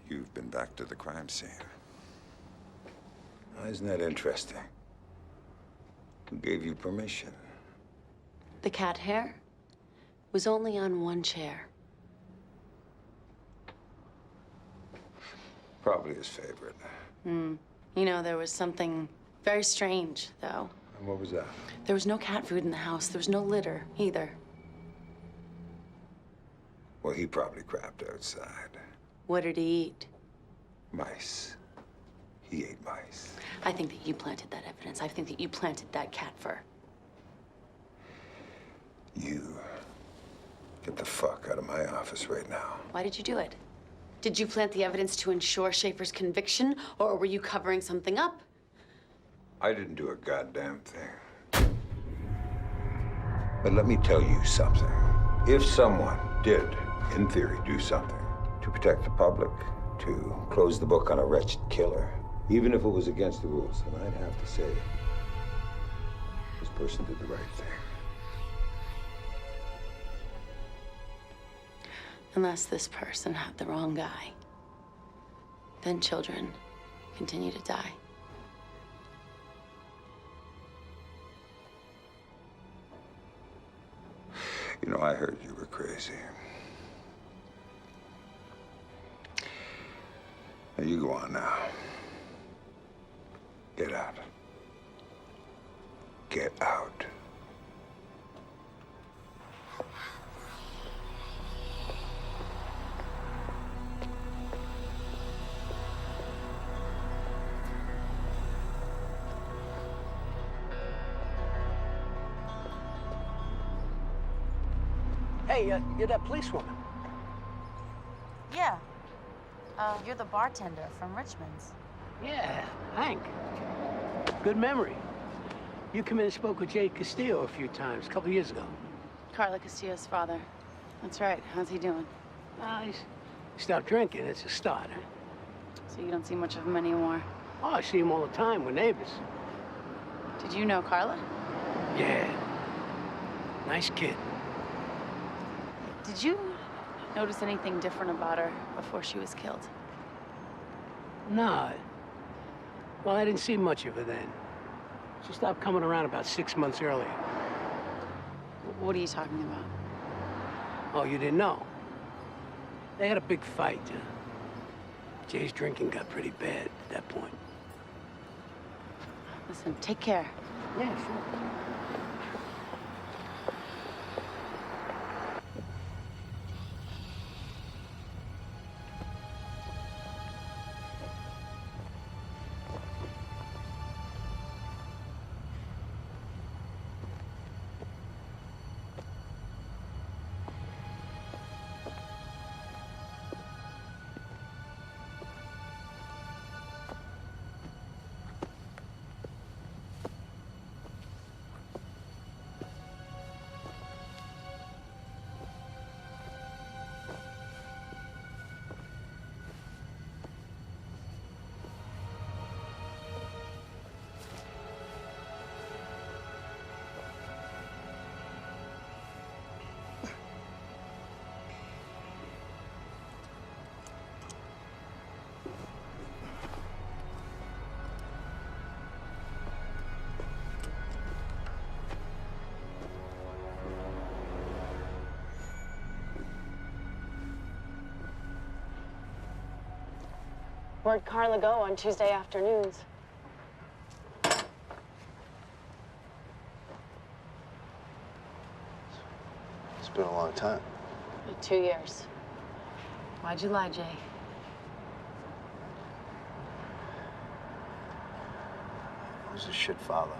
You've been back to the crime scene. Now, isn't that interesting? Who gave you permission? The cat hare was only on one chair. Probably his favorite. You know, there was something very strange, though. And what was that? There was no cat food in the house. There was no litter, either. Well, he probably crapped outside. What did he eat? Mice. He ate mice. I think that you planted that evidence. I think that you planted that cat fur. You get the fuck out of my office right now. Why did you do it? Did you plant the evidence to ensure Schaefer's conviction, or were you covering something up? I didn't do a goddamn thing. But let me tell you something. If someone did, in theory, do something to protect the public, to close the book on a wretched killer, even if it was against the rules, then I'd have to say this person did the right thing. Unless this person had the wrong guy. Then children continue to die. You know, I heard you were crazy. Now, you go on now. Get out. Get out. Hey, you're that policewoman. Yeah. You're the bartender from Richmond's. Yeah, Hank. Good memory. You come in and spoke with Jay Castillo a few times, a couple years ago. Carla Castillo's father. That's right. How's he doing? He stopped drinking. It's a start, huh? So you don't see much of him anymore. Oh, I see him all the time. We're neighbors. Did you know Carla? Yeah. Nice kid. Did you notice anything different about her before she was killed? No. Well, I didn't see much of her then. She stopped coming around about 6 months earlier. What are you talking about? Oh, you didn't know? They had a big fight. Jay's drinking got pretty bad at that point. Listen, take care. Yeah, sure. Where'd Carla go on Tuesday afternoons? It's been a long time. 2 years. Why'd you lie, Jay? I was a shit father.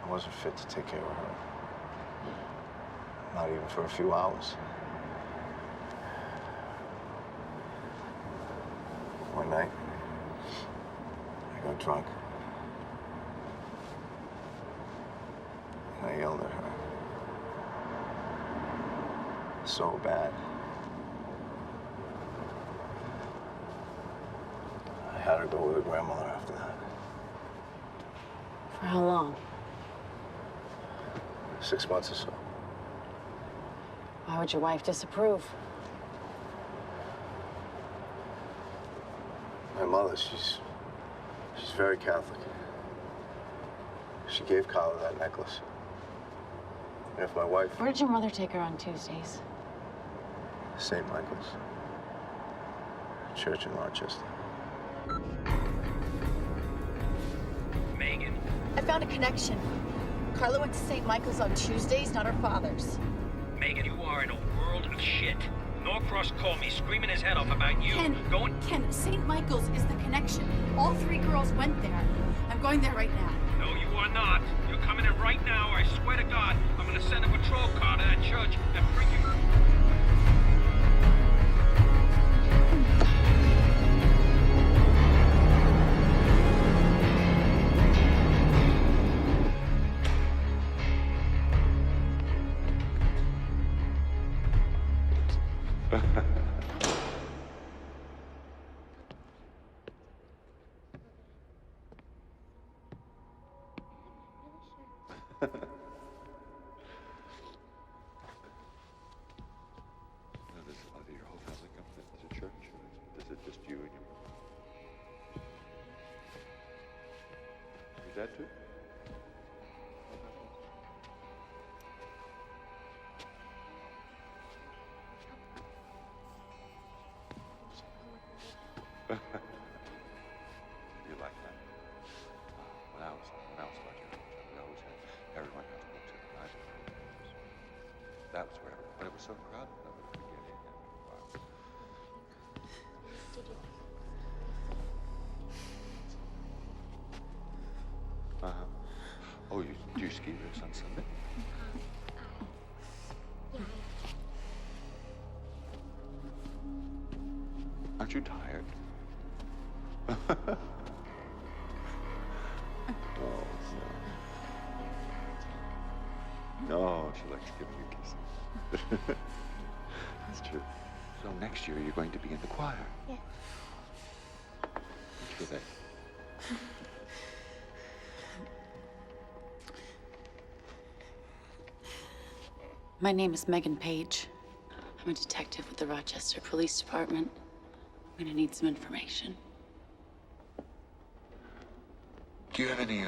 I wasn't fit to take care of her. Not even for a few hours. One night, I got drunk. And I yelled at her. So bad. had her go with her grandmother after that. For how long? 6 months or so. Why would your wife disapprove? My mother, she's very Catholic. She gave Kyla that necklace. And if my wife... Where did your mother take her on Tuesdays? St. Michael's. Church in Rochester. Megan. I found a connection. Carla went to St. Michael's on Tuesdays, not her father's. Megan, you are in a world of shit. Norcross called me screaming his head off about you. Ken, St. Michael's is the connection. All 3 girls went there. I'm going there right now. No, you are not. You're coming in right now. I swear to God, I'm gonna send a patrol car to that church and bring you... Your whole family comes into the church? Or is it just you and your dad too? Do you like that? When I was about your age, we always had everyone else go to the night. That was where, but it was so crowded. Nobody could get in. Oh, do you ski race on Sunday? Aren't you tired? No, she likes giving you kisses. That's true. So next year you're going to be in the choir. Yeah. Which were they? My name is Megan Page. I'm a detective with the Rochester Police Department. I'm gonna need some information. Do you have any,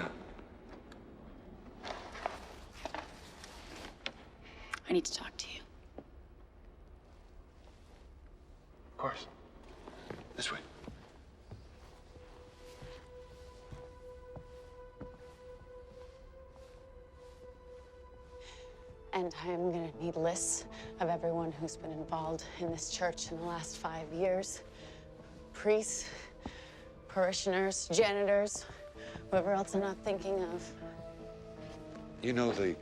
I need to talk to you. Of course. This way. And I'm gonna need lists of everyone who's been involved in this church in the last 5 years. Priests, parishioners, janitors, whoever else I'm not thinking of. You know, the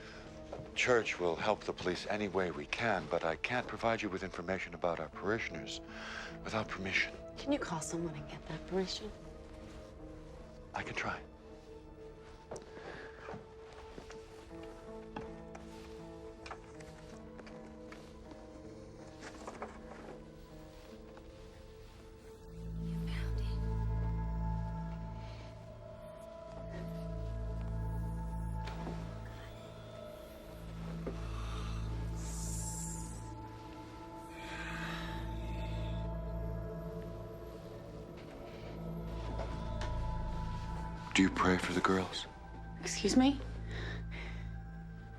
church will help the police any way we can, but I can't provide you with information about our parishioners without permission. Can you call someone and get that permission? I can try. Do you pray for the girls? Excuse me?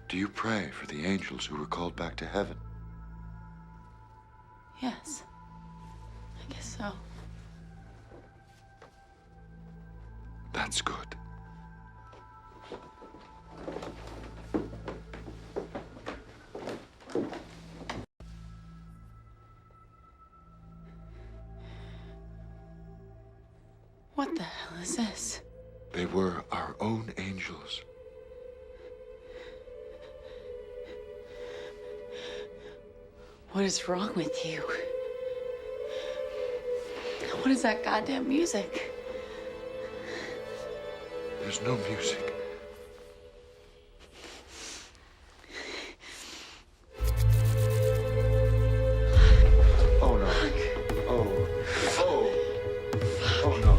Do you pray for the angels who were called back to heaven? Yes. I guess so. That's good. What the hell is this? They were our own angels. What is wrong with you? What is that goddamn music? There's no music. Oh no. Oh. Oh. Oh no.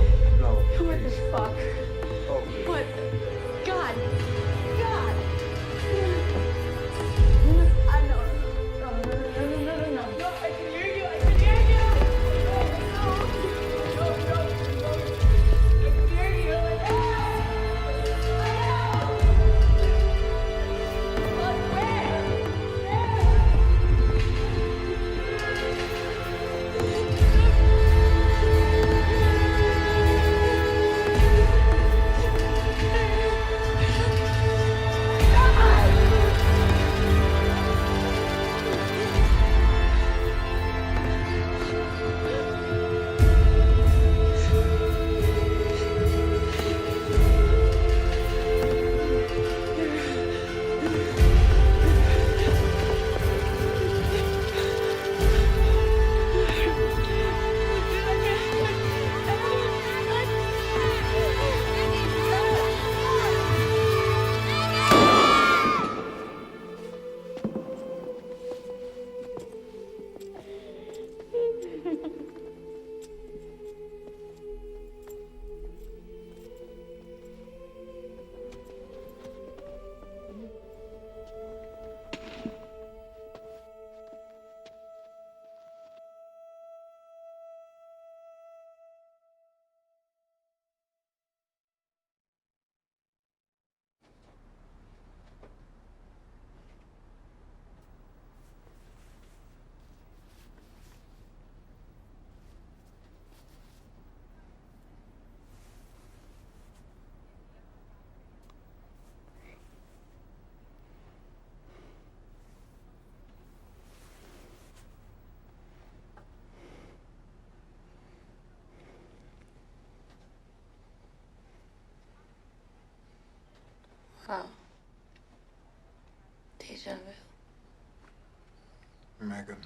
Oh. Deja vu. Megan,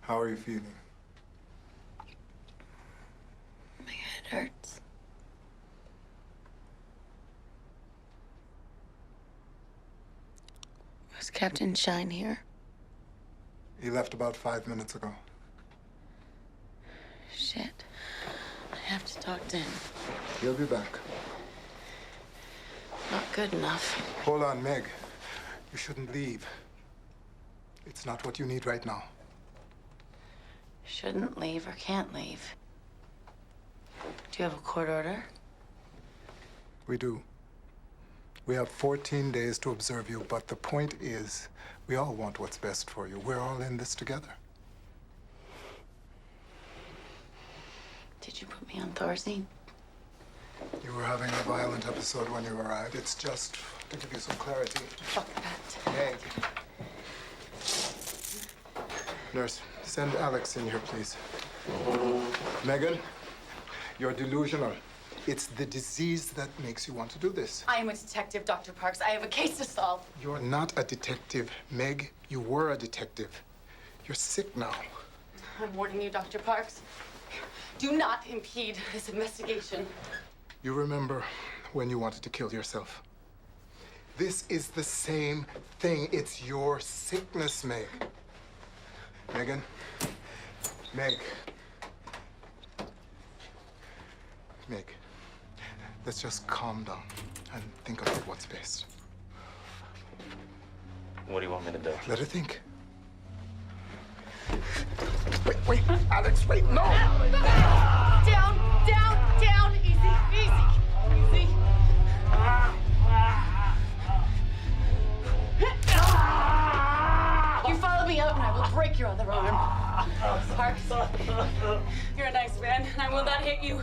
how are you feeling? My head hurts. Was Captain Shine here? He left about 5 minutes ago. Shit. I have to talk to him. He'll be back. Not good enough. Hold on, Meg. You shouldn't leave. It's not what you need right now. Shouldn't leave or can't leave. Do you have a court order? We do. We have 14 days to observe you, but the point is, we all want what's best for you. We're all in this together. Did you put me on Thorazine? You were having a violent episode when you arrived. It's just to give you some clarity. Fuck that. Meg. Nurse, send Alex in here, please. Megan, you're delusional. It's the disease that makes you want to do this. I am a detective, Dr. Parks. I have a case to solve. You're not a detective, Meg. You were a detective. You're sick now. I'm warning you, Dr. Parks. Do not impede this investigation. You remember when you wanted to kill yourself? This is the same thing. It's your sickness, Meg. Megan. Meg. Meg. Let's just calm down and think about what's best. What do you want me to do? Let her think. Wait, Alex, wait, no! Down, down, down. Easy, easy, easy. You follow me out and I will break your other arm. Parks, you're a nice man, and I will not hit you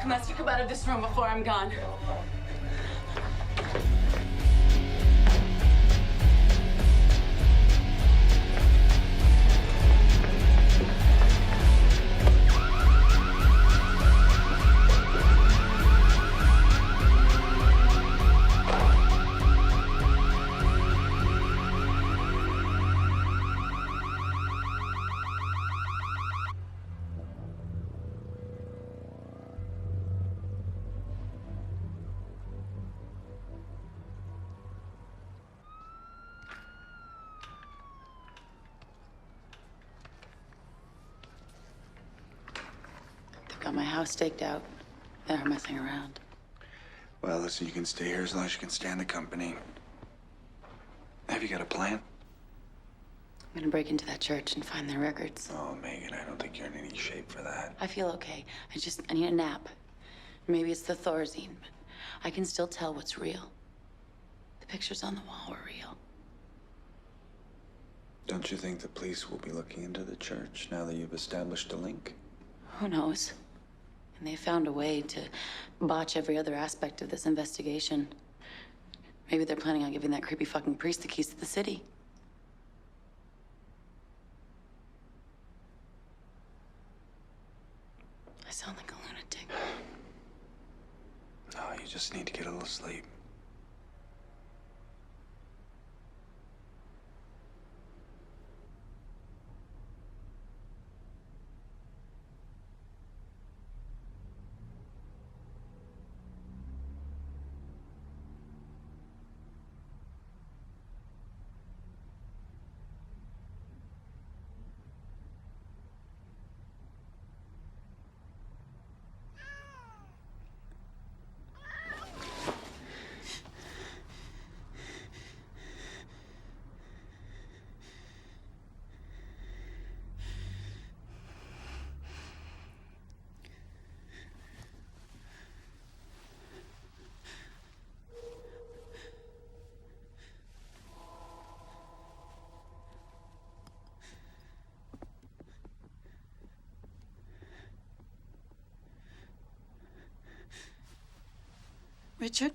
unless you come out of this room before I'm gone. Got my house staked out. They're messing around. Well, listen, you can stay here as long as you can stand the company. Have you got a plan? I'm gonna break into that church and find their records. Oh, Megan, I don't think you're in any shape for that. I feel okay. I need a nap. Maybe it's the Thorazine, but I can still tell what's real. The pictures on the wall were real. Don't you think the police will be looking into the church now that you've established a link? Who knows? And they found a way to botch every other aspect of this investigation. Maybe they're planning on giving that creepy fucking priest the keys to the city. I sound like a lunatic. No, you just need to get a little sleep. Richard?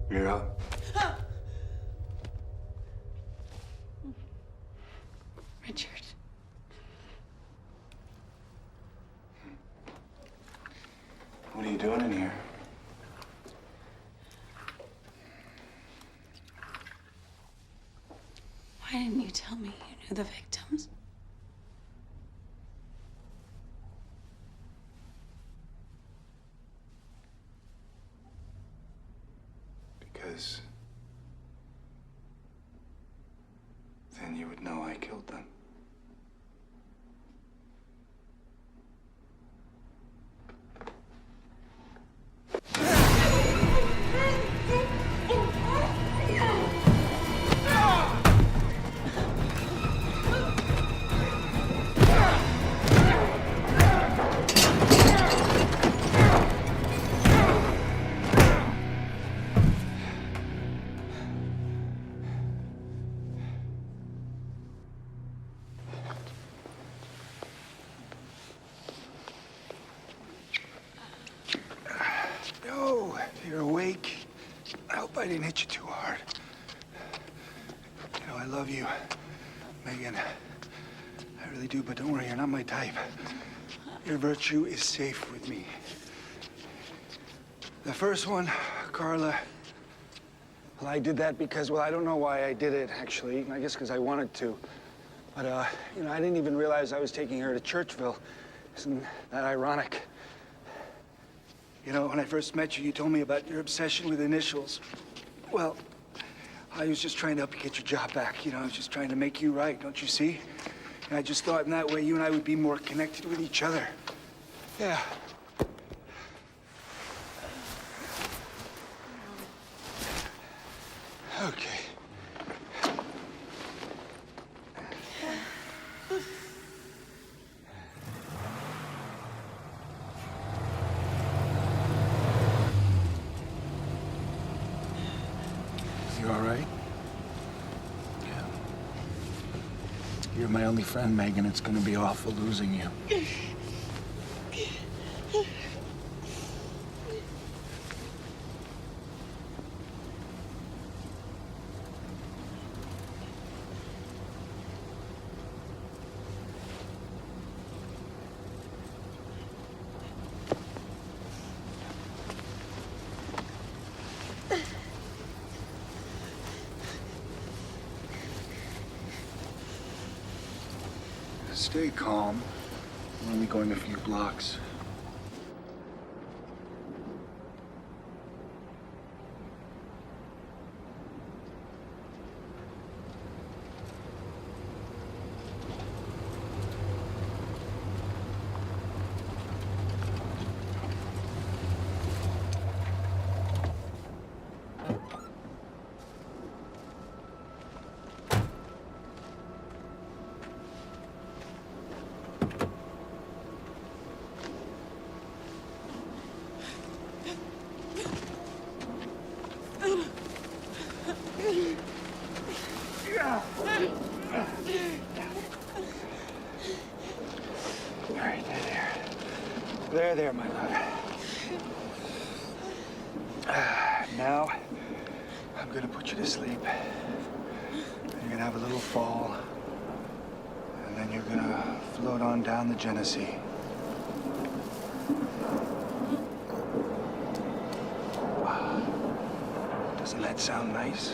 You're up. Richard. What are you doing in here? Why didn't you tell me you knew the victims? Because then you would know I killed them. No, you're awake. I hope I didn't hit you too hard. You know, I love you, Megan. I really do, but don't worry, you're not my type. Your virtue is safe with me. The first one, Carla, well, I did that because, well, I don't know why I did it, actually. I guess because I wanted to. But, you know, I didn't even realize I was taking her to Churchville. Isn't that ironic? You know, when I first met you, you told me about your obsession with initials. Well, I was just trying to help you get your job back. You know, I was just trying to make you right, don't you see? And I just thought in that way you and I would be more connected with each other. Yeah. Okay. You all right? Yeah. You're my only friend, Megan. It's gonna be awful losing you. Stay calm. We're only going a few blocks. There, my love. Now, I'm gonna put you to sleep. You're gonna have a little fall, and then you're gonna float on down the Genesee. Wow. Doesn't that sound nice?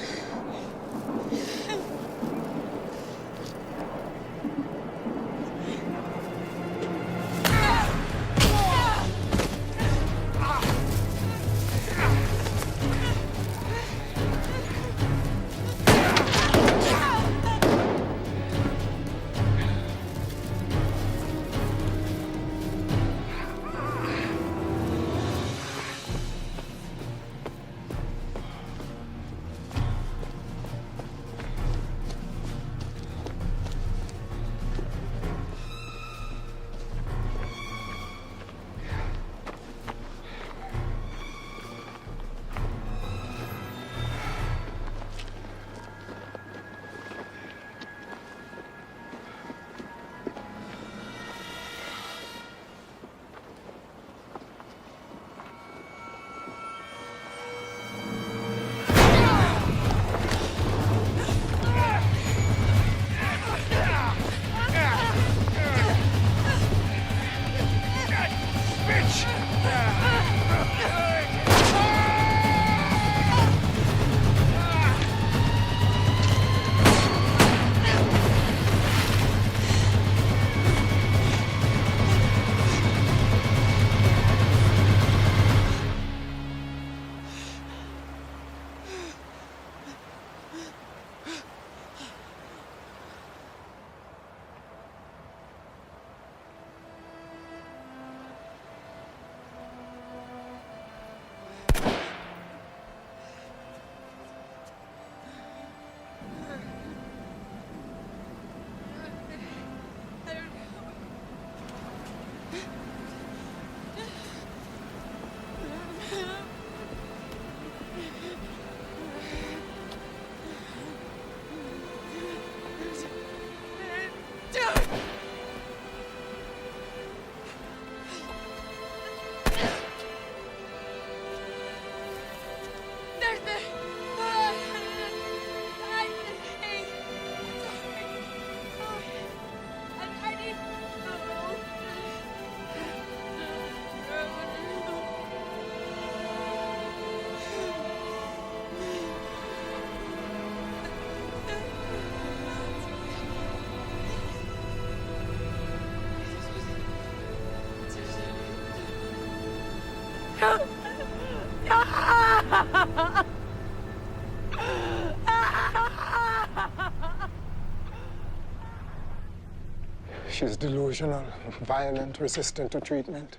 She's delusional, violent, resistant to treatment.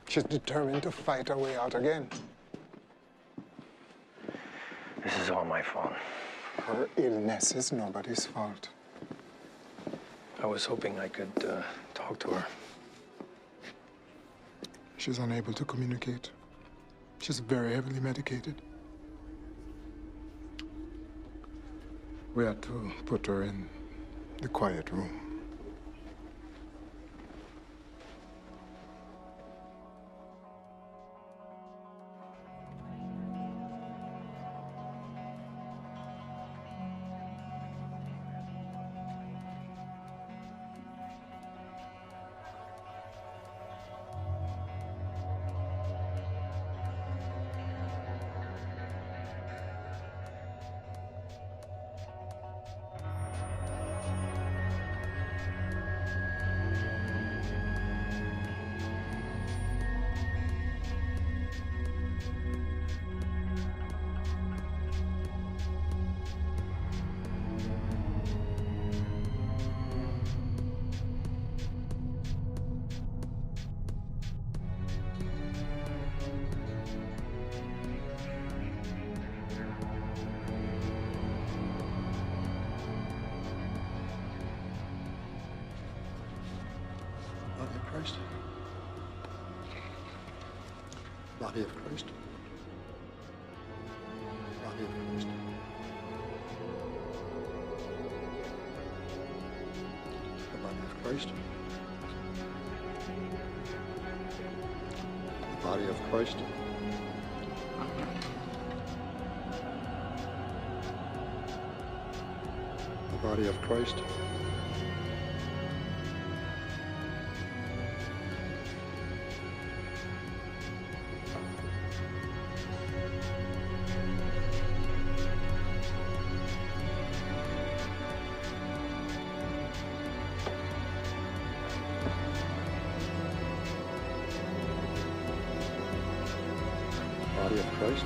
She's determined to fight her way out again. This is all my fault. Her illness is nobody's fault. I was hoping I could talk to her. She's unable to communicate. She's very heavily medicated. We had to put her in the quiet room. Body of Christ. Body of Christ. Body of Christ. The body of Christ. The body of Christ. The body of Christ. Body of Christ.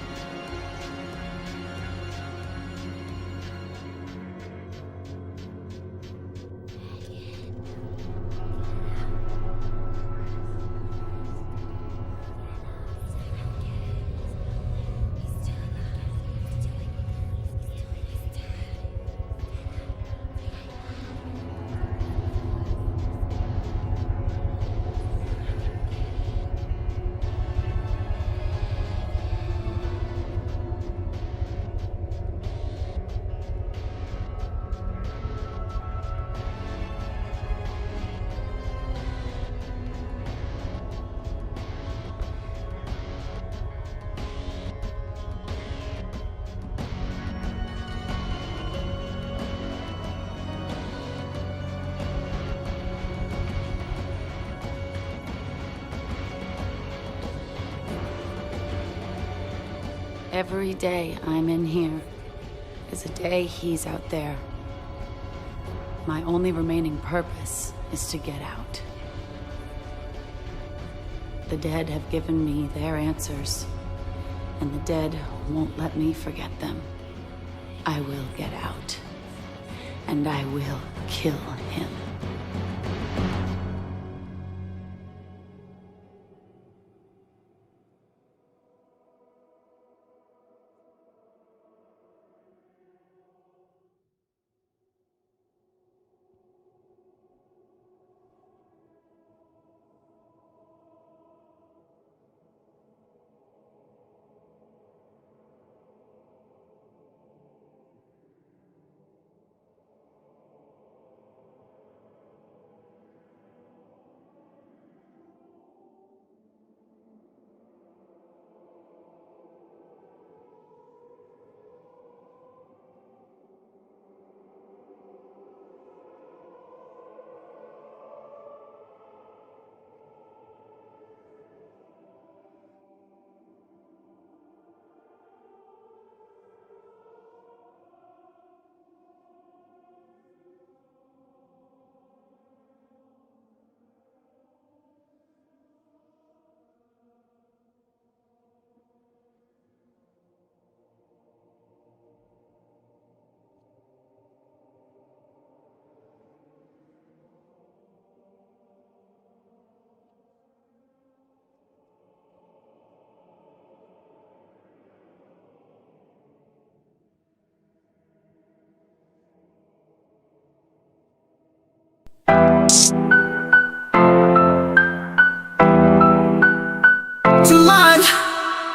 Every day I'm in here is a day he's out there. My only remaining purpose is to get out. The dead have given me their answers, and the dead won't let me forget them. I will get out, and I will kill him.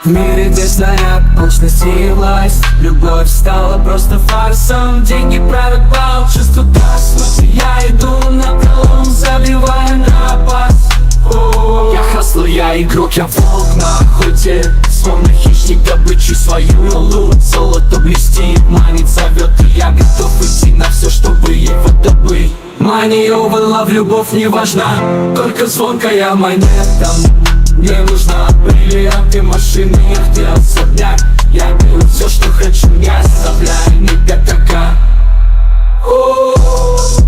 В мире, где снаряд, алчности и власть, любовь стала просто фарсом. Деньги правят бал, чувство даст. Я иду напролом, забивая на пас. Я хасло, я игрок, я волк на охоте. Словно хищник, добычу свою ловлю. Золото блестит, манит, зовет, и я готов идти на все, чтобы его добыть. Money over love, любовь не важна, только звонкая монета. Мне нужна бриллианты, машины, яхты, особняк. Я беру все, что хочу, не оставляю ни пятака.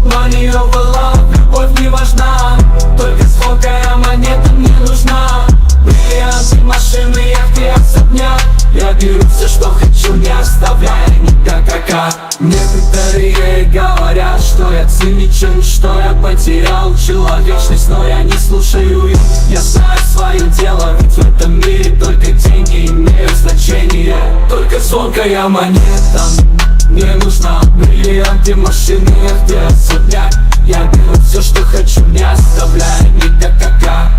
Money over love, любовь не важна, только звонкая монета мне нужна. Бриллианты, машины, яхты, особняк. Я беру все, что хочу, не оставляя ни пятака. Некоторые говорят, что я циничен, что я потерял человечность, но я не слушаю их. Я знаю свое дело, ведь в этом мире только деньги имеют значение. Только звонкая монета мне нужна, бриллианты, машины, яхты, особняк. Я беру все, что хочу, не оставляя ни пятака.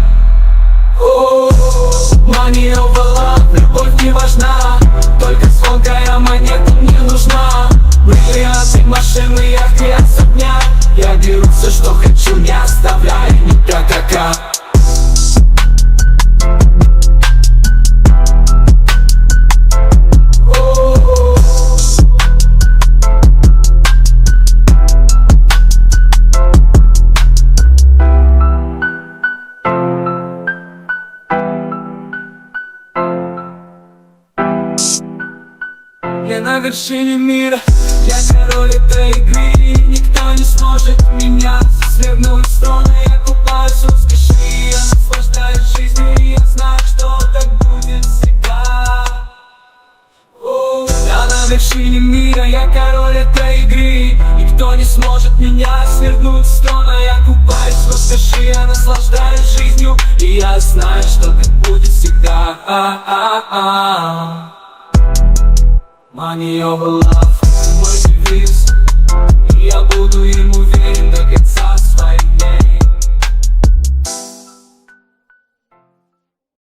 Money over love, любовь не важна, только звонкая монета мне нужна. Бриллианты, машины, яхты, особняк. Я беру все, что хочу, не оставляя ни пятака. Я на вершине мира, я король этой игры. Никто не сможет меня свернуть с трона. Я купаюсь в роскоши, я наслаждаюсь жизнью, и я знаю, что так будет всегда. Я на вершине мира, я король этой игры. Никто не сможет меня свернуть с трона. Я купаюсь в роскоши, я наслаждаюсь жизнью, и я знаю, что так будет всегда. Money over love, мой девиз, и я буду им